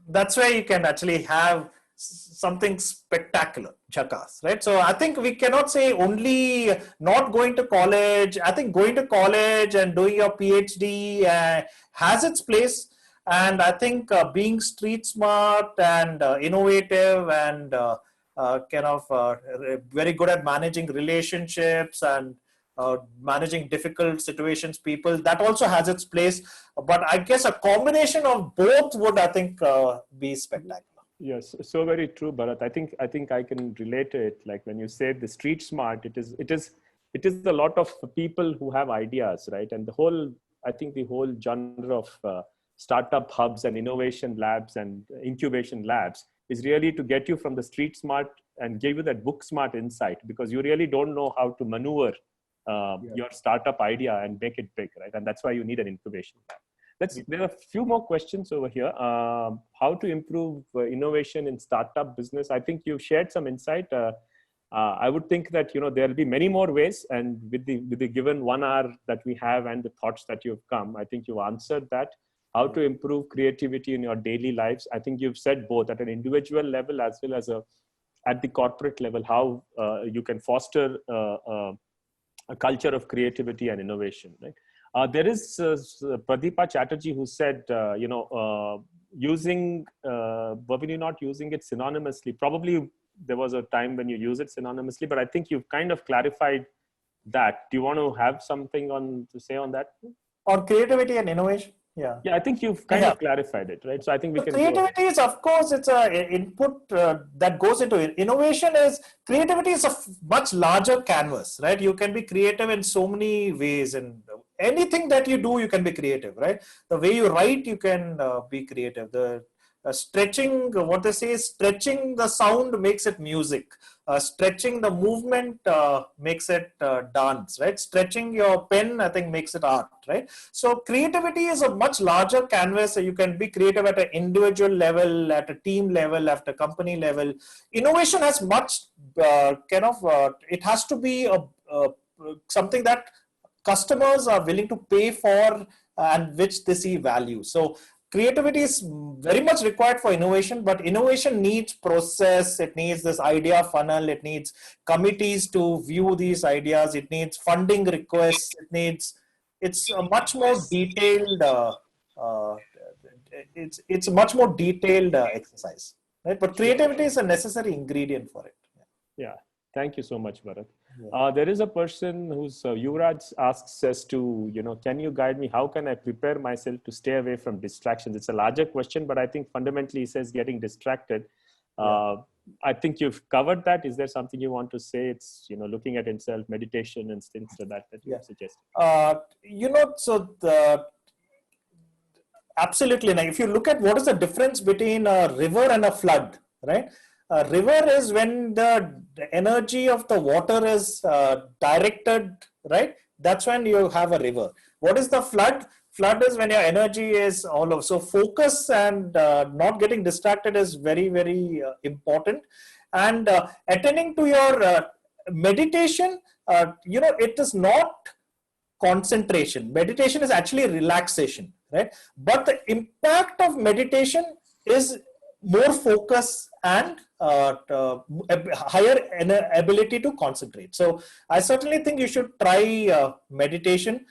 that's where you can actually have something spectacular, jhakas, right? So I think we cannot say only not going to college. I think going to college and doing your PhD has its place. And I think being street smart and innovative and kind of very good at managing relationships and managing difficult situations, people, that also has its place. But I guess a combination of both would, I think, be spectacular. Yes, so very true, Bharat. I think I can relate to it. Like when you say the street smart, it is a lot of people who have ideas, right? And I think the whole genre of startup hubs and innovation labs and incubation labs is really to get you from the street smart and give you that book smart insight, because you really don't know how to maneuver your startup idea and make it big, right? And that's why you need an incubation lab. There are a few more questions over here. How to improve innovation in startup business? I think you've shared some insight. I would think that there'll be many more ways, and with the given 1 hour that we have and the thoughts that you've come, I think you've answered that. How to improve creativity in your daily lives? I think you've said both at an individual level as well as at the corporate level, how you can foster a culture of creativity and innovation, right? There is Pradeepa Chatterjee who said, using, were you not using it synonymously? Probably there was a time when you use it synonymously, but I think you've kind of clarified that. Do you want to have something to say on that? On creativity and innovation? Yeah. Yeah, I think you've kind of clarified it, right? So I think we can. Creativity is, of course, it's an input that goes into it. Innovation creativity is a much larger canvas, right? You can be creative in so many ways, and anything that you do, you can be creative, right? The way you write, you can be creative. The stretching, what they say is stretching the sound makes it music. Stretching the movement makes it dance, right? Stretching your pen, I think, makes it art, right? So creativity is a much larger canvas. So you can be creative at an individual level, at a team level, at a company level. Innovation has much it has to be something that customers are willing to pay for and which they see value. So creativity is very much required for innovation, but innovation needs process. It needs this idea funnel. It needs committees to view these ideas. It needs funding requests. It's a much more detailed, it's a much more detailed exercise, right? But creativity is a necessary ingredient for it. Yeah. Thank you so much, Bharat. There is a person who's Yuvraj asks us to, can you guide me? How can I prepare myself to stay away from distractions? It's a larger question, but I think fundamentally he says getting distracted. I think you've covered that. Is there something you want to say? It's, looking at himself, meditation and things like that you suggest. Absolutely. Now, if you look at what is the difference between a river and a flood, right? A river is when the energy of the water is directed, right? That's when you have a river. What is the flood? Flood is when your energy is all over. So focus and not getting distracted is very, very important. And attending to your meditation, it is not concentration. Meditation is actually relaxation, right? But the impact of meditation is more focus and higher ability to concentrate. So I certainly think you should try meditation.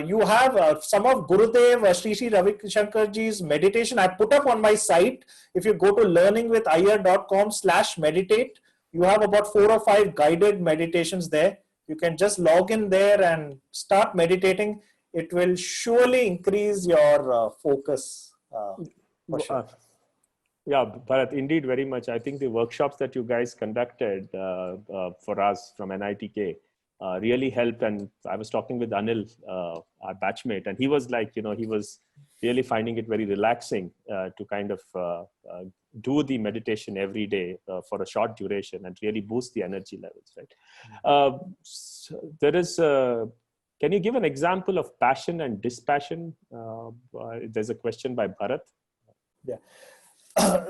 You have some of Gurudev Sri Sri Ravi Shankar ji's meditation I put up on my site. If you go to learningwithiyer.com/meditate, you have about 4 or 5 guided meditations there. You can just log in there and start meditating. It will surely increase your focus. For sure. Yeah, Bharat, indeed, very much. I think the workshops that you guys conducted for us from NITK really helped. And I was talking with Anil, our batchmate, and he was like, he was really finding it very relaxing to kind of do the meditation every day for a short duration and really boost the energy levels, right? There is can you give an example of passion and dispassion? There's a question by Bharat. Yeah.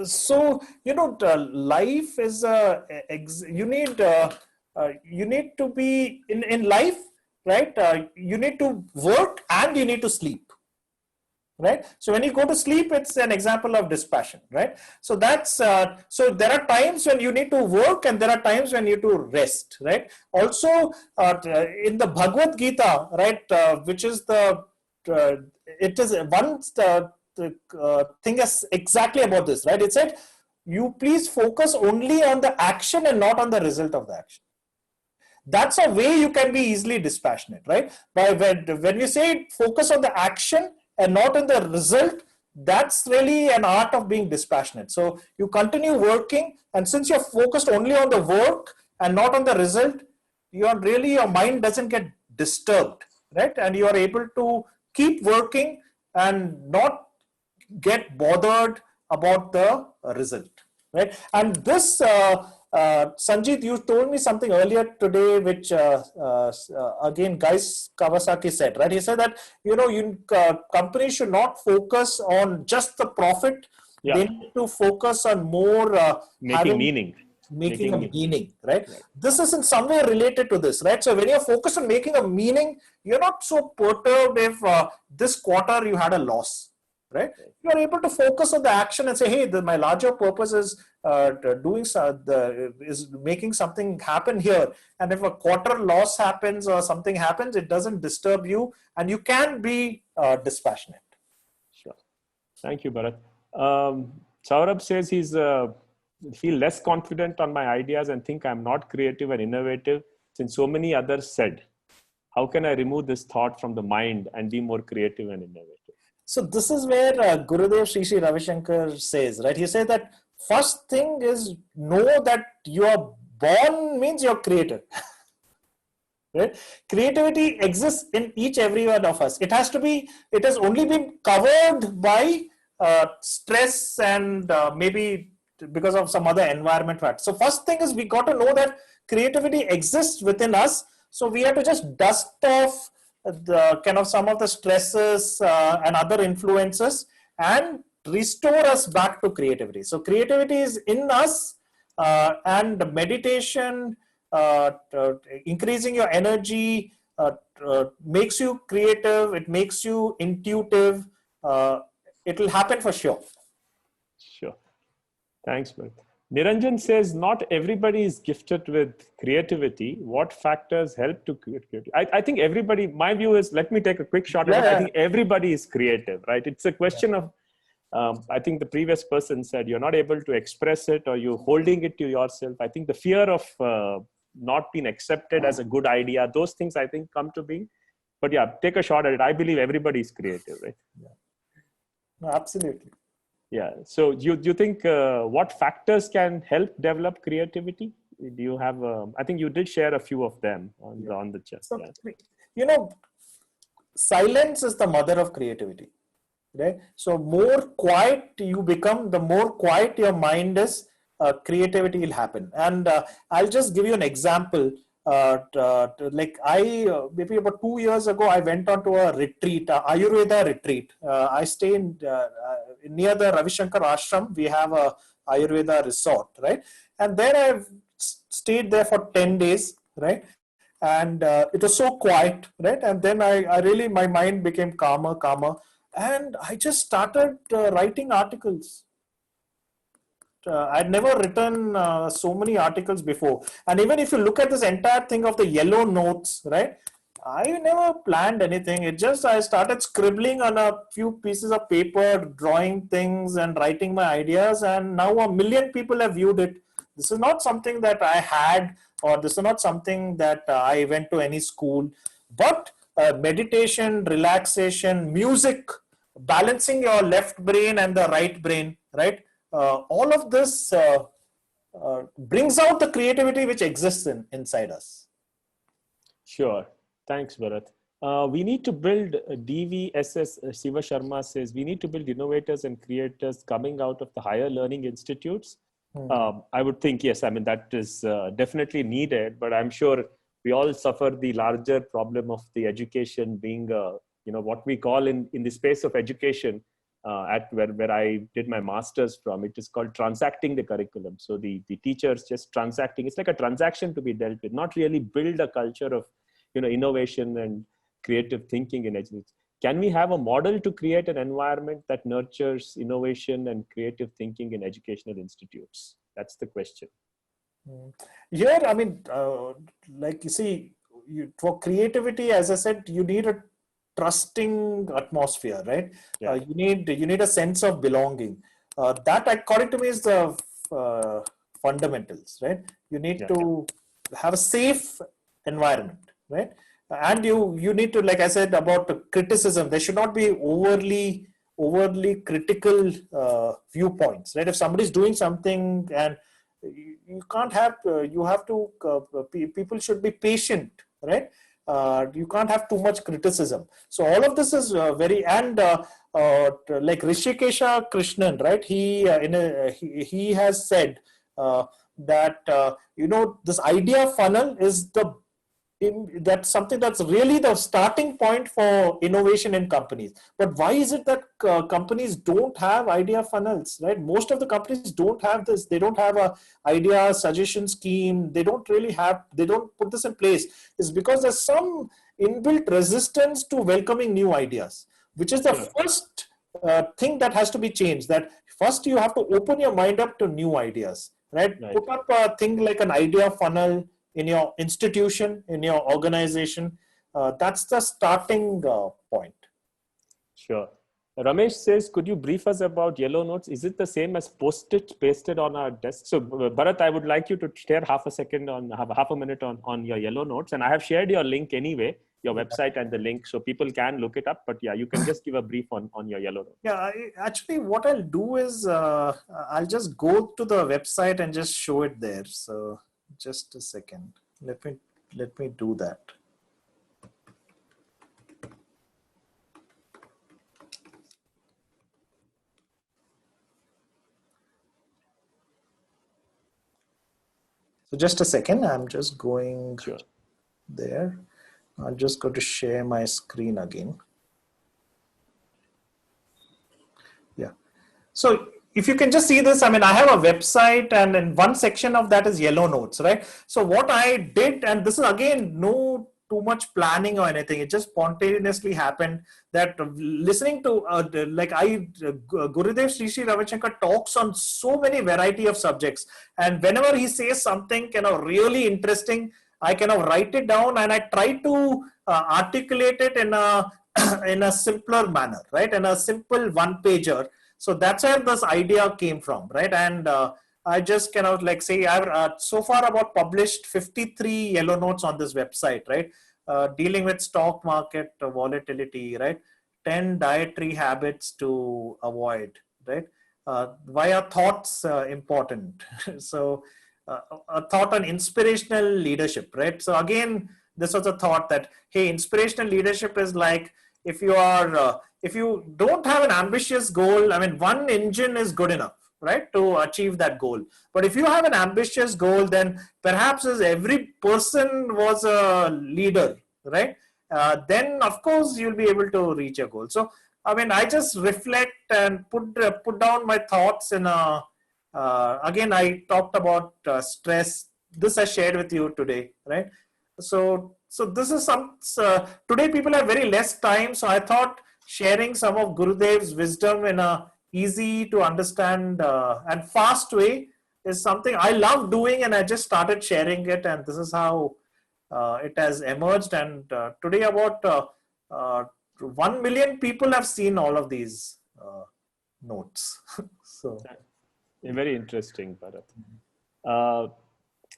So, life is you need to be in life, right? You need to work and you need to sleep, right? So when you go to sleep, it's an example of dispassion, right? So that's so there are times when you need to work and there are times when you need to rest, right? Also in the Bhagavad Gita, right, which is it is one thing is exactly about this, right? It said, you please focus only on the action and not on the result of the action. That's a way you can be easily dispassionate, right? By when you say focus on the action and not on the result, that's really an art of being dispassionate. So you continue working, and since you're focused only on the work and not on the result, your mind doesn't get disturbed, right? And you are able to keep working and not get bothered about the result, right? And this, Sanjeet, you told me something earlier today, which again, Guy Kawasaki said, right? He said that, companies should not focus on just the profit. Yeah. They need to focus on more making meaning. Making a meaning, right? This is in some way related to this, right? So when you're focused on making a meaning, you're not so perturbed if this quarter you had a loss, right? You are able to focus on the action and say, hey, my larger purpose is is making something happen here. And if a quarter loss happens or something happens, it doesn't disturb you, and you can be dispassionate. Sure. Thank you, Bharat. Saurabh says he's feel less confident on my ideas and think I'm not creative and innovative since so many others said. How can I remove this thought from the mind and be more creative and innovative? So this is where Gurudev Sri Sri Ravi Shankar says, right? He said that first thing is know that you are born means you're creative. Right? Creativity exists in every one of us. It has only been covered by stress and maybe because of some other environment factor. So first thing is we got to know that creativity exists within us. So we have to just dust off the kind of some of the stresses and other influences and restore us back to creativity. So creativity is in us, and meditation, increasing your energy makes you creative. It makes you intuitive. It will happen for sure. Sure. Thanks, Bharat. Niranjan says, not everybody is gifted with creativity. What factors help to create creativity? I think everybody, my view is, let me take a quick shot at it. I think everybody is creative, right? It's a question of, I think the previous person said, you're not able to express it or you're holding it to yourself. I think the fear of not been accepted as a good idea. Those things I think come to being. But yeah, take a shot at it. I believe everybody is creative, right? No, absolutely. Yeah. So do you think what factors can help develop creativity? Do you have? I think you did share a few of them on the chat. So, you know, silence is the mother of creativity, right? So more quiet you become, the more quiet your mind is, creativity will happen. And I'll just give you an example. Like maybe about 2 years ago, I went on to a retreat, Ayurveda retreat. I stay near the Ravi Shankar Ashram. We have a Ayurveda resort, right? And there I've stayed there for 10 days, right? And it was so quiet, right? And then I really, my mind became calmer, and I just started writing articles. I'd never written so many articles before. And even if you look at this entire thing of the yellow notes, right? I never planned anything. I started scribbling on a few pieces of paper, drawing things and writing my ideas. And now 1 million people have viewed it. This is not something that I had, or this is not something that I went to any school, but meditation, relaxation, music, balancing your left brain and the right brain, right? All of this brings out the creativity which exists inside us. Sure. Thanks, Bharat. We need to build DVSS, Shiva Sharma says, we need to build innovators and creators coming out of the higher learning institutes. I would think, yes, I mean, that is definitely needed, but I'm sure we all suffer the larger problem of the education being, what we call in the space of education, at where I did my master's from, it is called transacting the curriculum. So the teachers just transacting, it's like a transaction to be dealt with, not really build a culture of, innovation and creative thinking in education. Can we have a model to create an environment that nurtures innovation and creative thinking in educational institutes? That's the question. Here, I mean, like you see, for creativity, as I said, you need a trusting atmosphere, right? Yeah. You need a sense of belonging. That, according to me, is the fundamentals, right? You need to have a safe environment, right? And you need to, like I said about criticism, there should not be overly critical viewpoints, right? If somebody's doing something and you can't have, you have to, people should be patient, right? You can't have too much criticism. So all of this is very, and like Rishikesha Krishnan, right? He has said that, this idea funnel is that's something that's really the starting point for innovation in companies. But why is it that companies don't have idea funnels, right? Most of the companies don't have this. They don't have a idea suggestion scheme. They don't put this in place. It's because there's some inbuilt resistance to welcoming new ideas, which is the first thing that has to be changed. That first you have to open your mind up to new ideas, right? Put up a thing like an idea funnel in your institution, in your organization. That's the starting point. Sure. Ramesh says, could you brief us about yellow notes? Is it the same as post-it pasted on our desk? So Bharat, I would like you to share half a minute on your yellow notes. And I have shared your link anyway, your website and the link, so people can look it up. But yeah, you can just give a brief on your yellow notes. Yeah, actually what I'll do is I'll just go to the website and just show it there. So just a second. Let me do that. So just a second. I'm just going there. I'm just going to share my screen again. Yeah. So if you can just see this, I mean, I have a website and in one section of that is yellow notes, right? So what I did, and this is again, no too much planning or anything. It just spontaneously happened that listening to, Gurudev Sri Ravi Shankar talks on so many variety of subjects. And whenever he says something really interesting, I write it down and I try to articulate it in a simpler manner, right? In a simple one-pager. So that's where this idea came from, right? And I just cannot like say I've so far about published 53 yellow notes on this website, right? Dealing with stock market volatility, right? 10 dietary habits to avoid, right? Why are thoughts important? So a thought on inspirational leadership, right? So again, this was a thought that, hey, inspirational leadership is like, if you don't have an ambitious goal, I mean, one engine is good enough, right, to achieve that goal. But if you have an ambitious goal, then perhaps as every person was a leader, right, then of course you'll be able to reach a goal. So I mean, I just reflect and put down my thoughts in a again, I talked about stress. This I shared with you today, right? So this is some today people have very less time, so I thought sharing some of Gurudev's wisdom in a easy to understand and fast way is something I love doing, and I just started sharing it, and this is how it has emerged. And today about 1 million people have seen all of these notes. So very interesting, Bharat.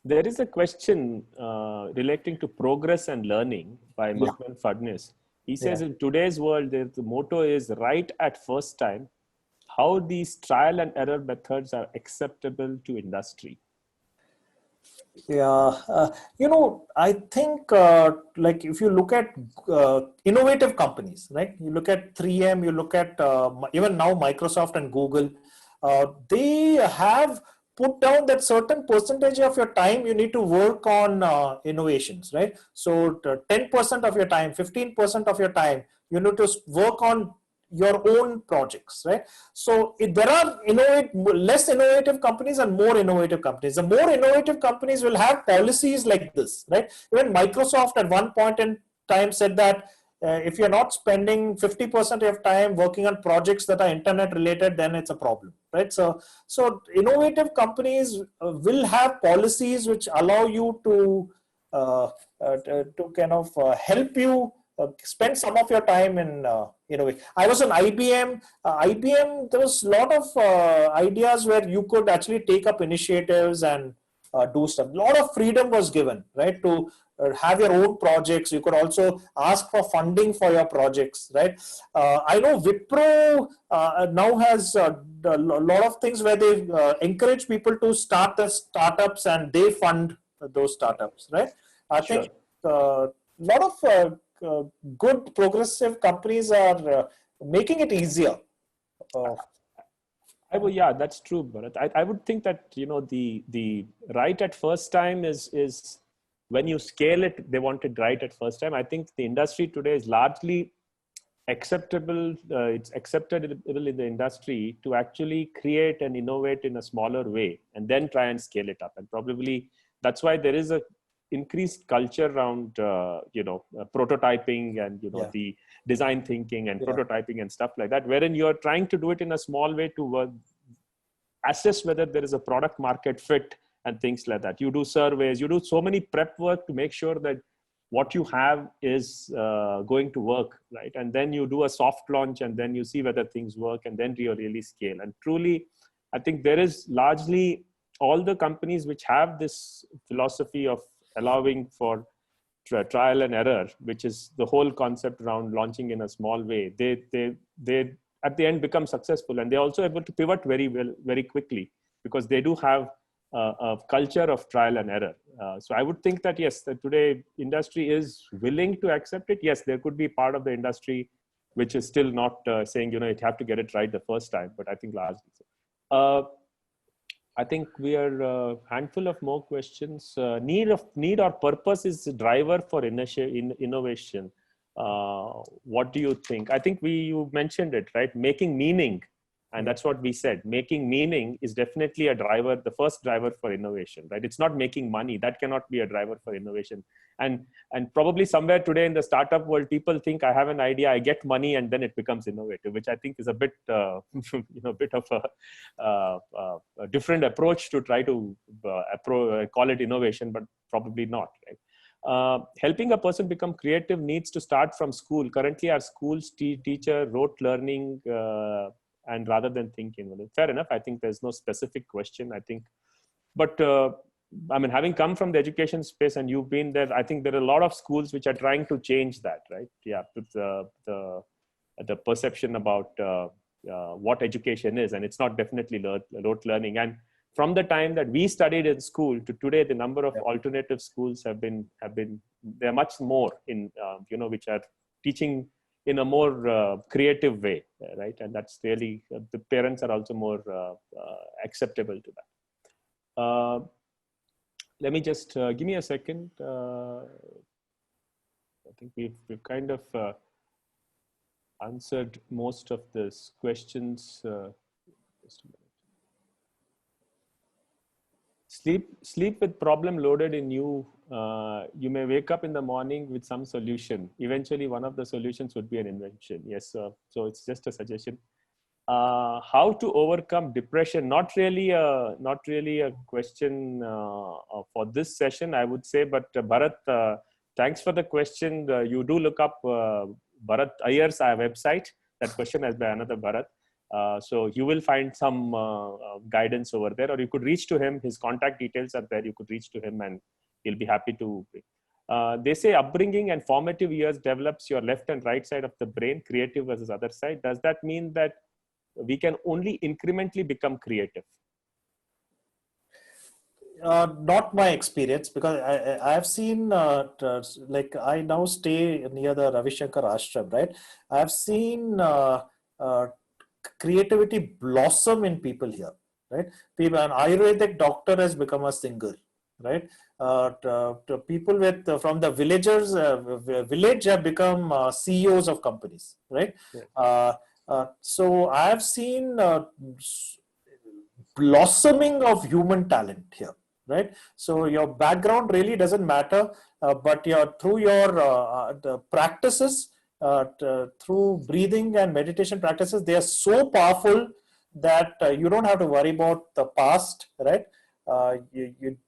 There is a question relating to progress and learning by Magwan Fadnis. He says, in today's world, the motto is right at first time. How these trial and error methods are acceptable to industry? I think like if you look at innovative companies, right? You look at 3M, you look at even now Microsoft and Google, they have put down that certain percentage of your time you need to work on innovations, right? So 10% of your time, 15% of your time, you need to work on your own projects, right? So there are less innovative companies and more innovative companies. The more innovative companies will have policies like this, right? Even Microsoft at one point in time said that if you're not spending 50% of your time working on projects that are internet related, then it's a problem, right? So innovative companies will have policies which allow you to kind of help you spend some of your time in innovation. I was on IBM. IBM, there was a lot of ideas where you could actually take up initiatives and do stuff. A lot of freedom was given, right, to have your own projects. You could also ask for funding for your projects, right? I know Wipro now has a lot of things where they encourage people to start the startups and they fund those startups, right? I think a lot of good progressive companies are making it easier. Yeah, that's true, Bharat. I would think that, the right at first time is when you scale it, they want it right at first time. I think the industry today is largely acceptable. It's acceptable in the industry to actually create and innovate in a smaller way and then try and scale it up. And probably that's why there is a increased culture around prototyping and the design thinking and prototyping and stuff like that, wherein you're trying to do it in a small way to assess whether there is a product market fit and things like that. You do surveys, you do so many prep work to make sure that what you have is going to work, right? And then you do a soft launch and then you see whether things work and then you really scale. And truly, I think there is largely all the companies which have this philosophy of allowing for trial and error, which is the whole concept around launching in a small way, they at the end become successful, and they're also able to pivot very well, very quickly, because they do have a culture of trial and error. So I would think that yes, that today industry is willing to accept it. Yes, there could be part of the industry which is still not saying, you have to get it right the first time, but I think largely so. I think we are a handful of more questions. Need or purpose is the driver for innovation. What do you think? I think you mentioned it, right? Making meaning. And that's what we said. Making meaning is definitely a driver, the first driver for innovation, right? It's not making money. That cannot be a driver for innovation. And probably somewhere today in the startup world, people think I have an idea, I get money, and then it becomes innovative, which I think is a bit, bit of a different approach to try to call it innovation, but probably not, right? Helping a person become creative needs to start from school. Currently, our schools teacher rote learning and rather than think inwardly. Fair enough. I think there's no specific question, I think. But I mean, having come from the education space and you've been there, I think there are a lot of schools which are trying to change that, right? Yeah, the perception about what education is, and it's not definitely rote learning. And from the time that we studied in school to today, the number of alternative schools have been they're much more in which are teaching in a more creative way, right? And that's really the parents are also more acceptable to that. Let me just give me a second. I think we've kind of answered most of these questions. Just a minute. Sleep with problem loaded in you. You may wake up in the morning with some solution. Eventually, one of the solutions would be an invention. Yes, so it's just a suggestion. How to overcome depression? Not really a question for this session, I would say. But Bharat, thanks for the question. You do look up Bharat Iyer's website. That question has by another Bharat. So you will find some guidance over there, or you could reach to him. His contact details are there. You could reach to him and he'll be happy to. They say upbringing and formative years develops your left and right side of the brain, creative versus other side. Does that mean that we can only incrementally become creative? Not my experience, because I have seen, like I now stay near the Ravi Shankar ashram, right? I have seen creativity blossom in people here, right? People, an Ayurvedic doctor has become a singer, right? People from the village have become CEOs of companies, right? Yeah. So I have seen blossoming of human talent here, right? So your background really doesn't matter, but through your the practices, through breathing and meditation practices, they are so powerful that you don't have to worry about the past, right?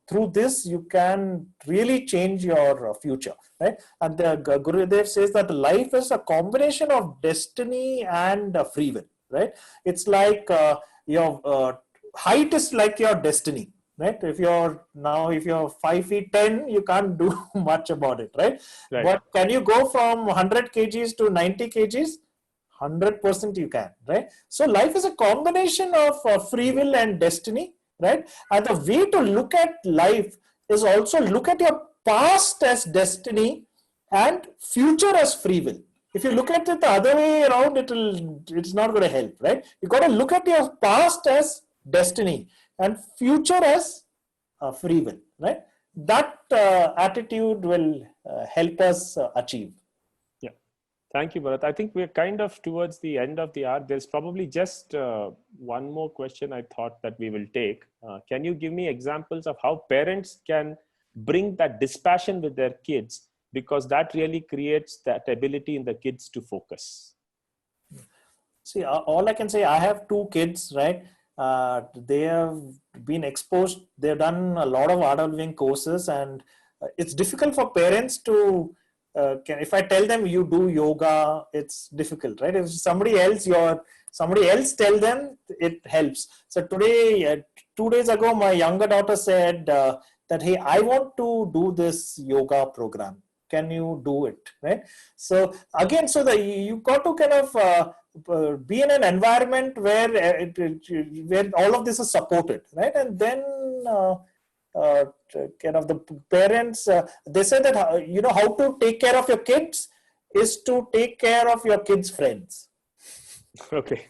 Through this, you can really change your future, right? And Gurudev says that life is a combination of destiny and free will, right? It's like your height is like your destiny, right? If you're 5'10", you can't do much about it, right? But can you go from 100 kgs to 90 kgs? 100% you can, right? So life is a combination of free will and destiny, right? And the way to look at life is also look at your past as destiny and future as free will. If you look at it the other way around, it's not going to help, right? You got to look at your past as destiny and future as free will, right? That attitude will help us achieve. Yeah. Thank you, Bharat. I think we're kind of towards the end of the hour. There's probably just one more question I thought that we will take. Can you give me examples of how parents can bring that dispassion with their kids, because that really creates that ability in the kids to focus? See, all I can say, I have 2 kids, right? They have been exposed, they've done a lot of art of living courses, and it's difficult for parents to, if I tell them you do yoga, it's difficult, right? If somebody else tell them, it helps. So today, 2 days ago, my younger daughter said that, hey, I want to do this yoga program. Can you do it, right? So again, you got to kind of be in an environment where where all of this is supported, right? And then kind of the parents, they say that how to take care of your kids is to take care of your kids' friends. Okay,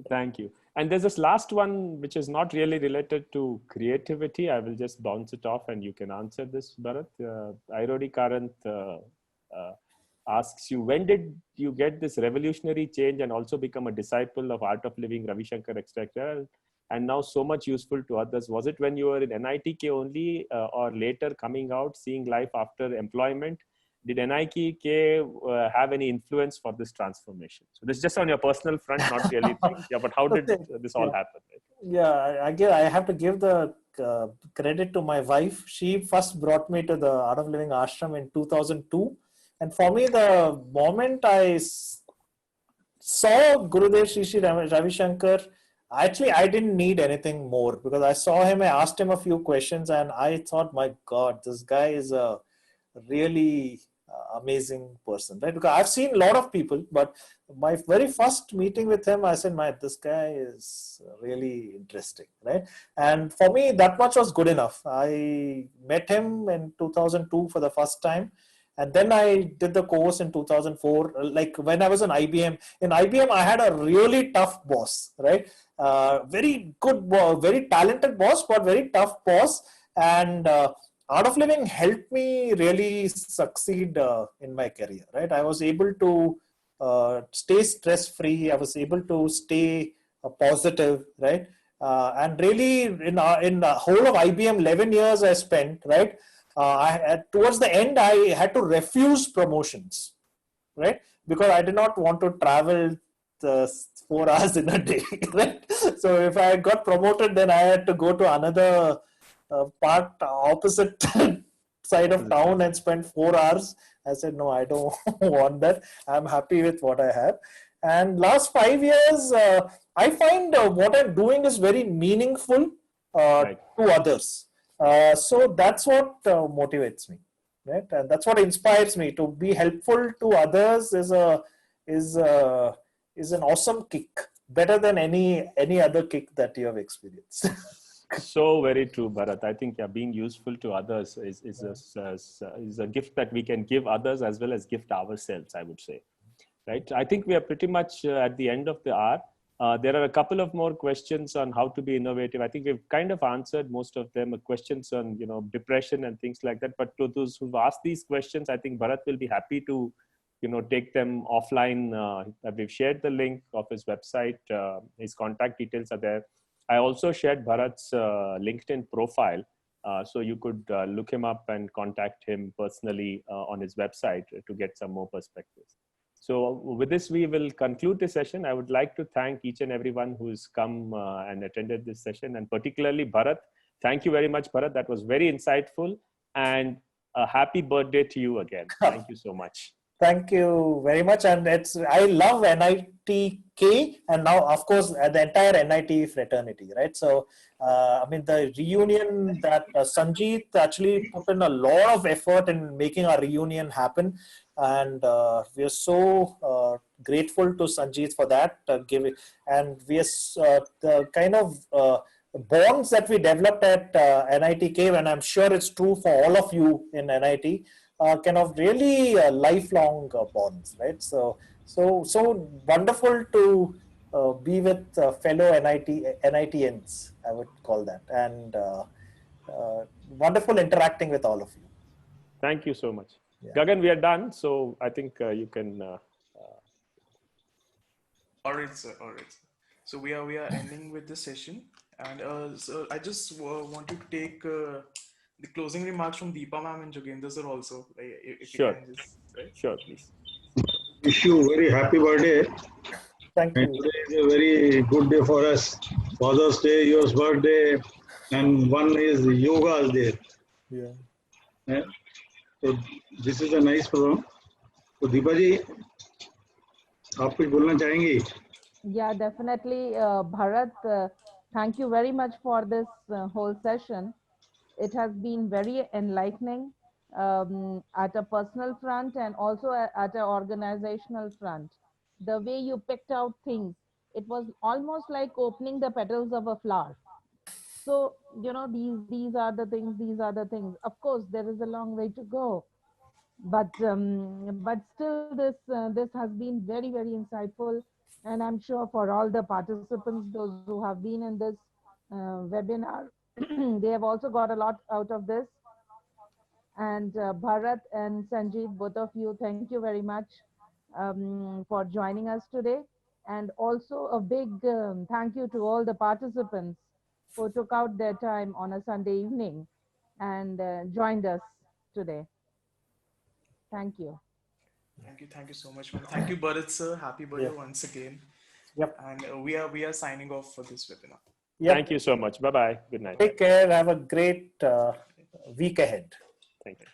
thank you. And there's this last one which is not really related to creativity. I will just bounce it off and you can answer this, Bharat. Airodi Karanth asks you, when did you get this revolutionary change and also become a disciple of Art of Living, Ravi Shankar, etc., and now so much useful to others? Was it when you were in NITK only or later coming out, seeing life after employment? Did NITK have any influence for this transformation? So this is just on your personal front, not really. Yeah, but how did this all happen? Right? Yeah, I have to give the credit to my wife. She first brought me to the Art of Living ashram in 2002. And for me, the moment I saw Gurudev Sri Sri Ravi Shankar, actually, I didn't need anything more because I saw him, I asked him a few questions, and I thought, my God, this guy is a really amazing person, right? Because I've seen a lot of people, but my very first meeting with him, I said, this guy is really interesting, right? And for me, that much was good enough. I met him in 2002 for the first time. And then I did the course in 2004. Like when I was in IBM, I had a really tough boss, right? Very good, very talented boss, but very tough boss. And Art of Living helped me really succeed in my career, right? I was able to stay stress-free. I was able to stay positive, right? And really, in the whole of IBM, 11 years I spent, right? Towards the end, I had to refuse promotions, right? Because I did not want to travel 4 hours in a day, right? So if I got promoted, then I had to go to another part opposite side of town and spend 4 hours. I said, no, I don't want that. I'm happy with what I have. And last 5 years, I find what I'm doing is very meaningful to others. So that's what motivates me, right? And that's what inspires me. To be helpful to others is an awesome kick, better than any other kick that you have experienced. So very true, Bharat. I think being useful to others is a gift that we can give others as well as gift ourselves, I would say. Right? I think we are pretty much at the end of the hour. There are a couple of more questions on how to be innovative. I think we've kind of answered most of them. Questions on depression and things like that. But to those who've asked these questions, I think Bharat will be happy to take them offline. We've shared the link of his website. His contact details are there. I also shared Bharat's LinkedIn profile, so you could look him up and contact him personally on his website to get some more perspectives. So with this, we will conclude the session. I would like to thank each and everyone who's come and attended this session, and particularly Bharat. Thank you very much, Bharat. That was very insightful, and a happy birthday to you again. Thank you so much. Thank you very much. And I love NITK, and now, of course, the entire NIT fraternity, right? So, the reunion that Sanjeet actually put in a lot of effort in making our reunion happen. And we are so grateful to Sanjeet for that. And we are the kind of bonds that we developed at NITK, and I'm sure it's true for all of you in NIT. Kind of really lifelong bonds, right? So wonderful to be with fellow NITians, I would call that, and wonderful interacting with all of you. Thank you so much. Yeah. Gagan, we are done, so I think you can. All right, sir. All right. So we are ending with the session, and so I just wanted to take the closing remarks from Deepa ma'am and Jogendra sir also. If sure. You can just, right? Sure, please. Wish you very happy birthday. Thank you. And today is a very good day for us. Father's Day, your birthday, and one is Yoga's Day. Yeah. So this is a nice program. So Deepa ji, आप कुछ बोलना चाहेंगी? Yeah, definitely, Bharat. Thank you very much for this whole session. It has been very enlightening at a personal front and also at an organizational front. The way you picked out things, it was almost like opening the petals of a flower. So, these are the things, these are the things. Of course, there is a long way to go. But still, this has been very, very insightful. And I'm sure for all the participants, those who have been in this webinar, they have also got a lot out of this. And Bharat and Sanjeev, both of you, thank you very much for joining us today. And also a big thank you to all the participants who took out their time on a Sunday evening and joined us today. Thank you. Thank you so much, man. Thank you, Bharat sir. Happy birthday once again. Yep. And we are signing off for this webinar. Yep. Thank you so much. Bye-bye. Good night. Take care. Have a great week ahead. Thank you.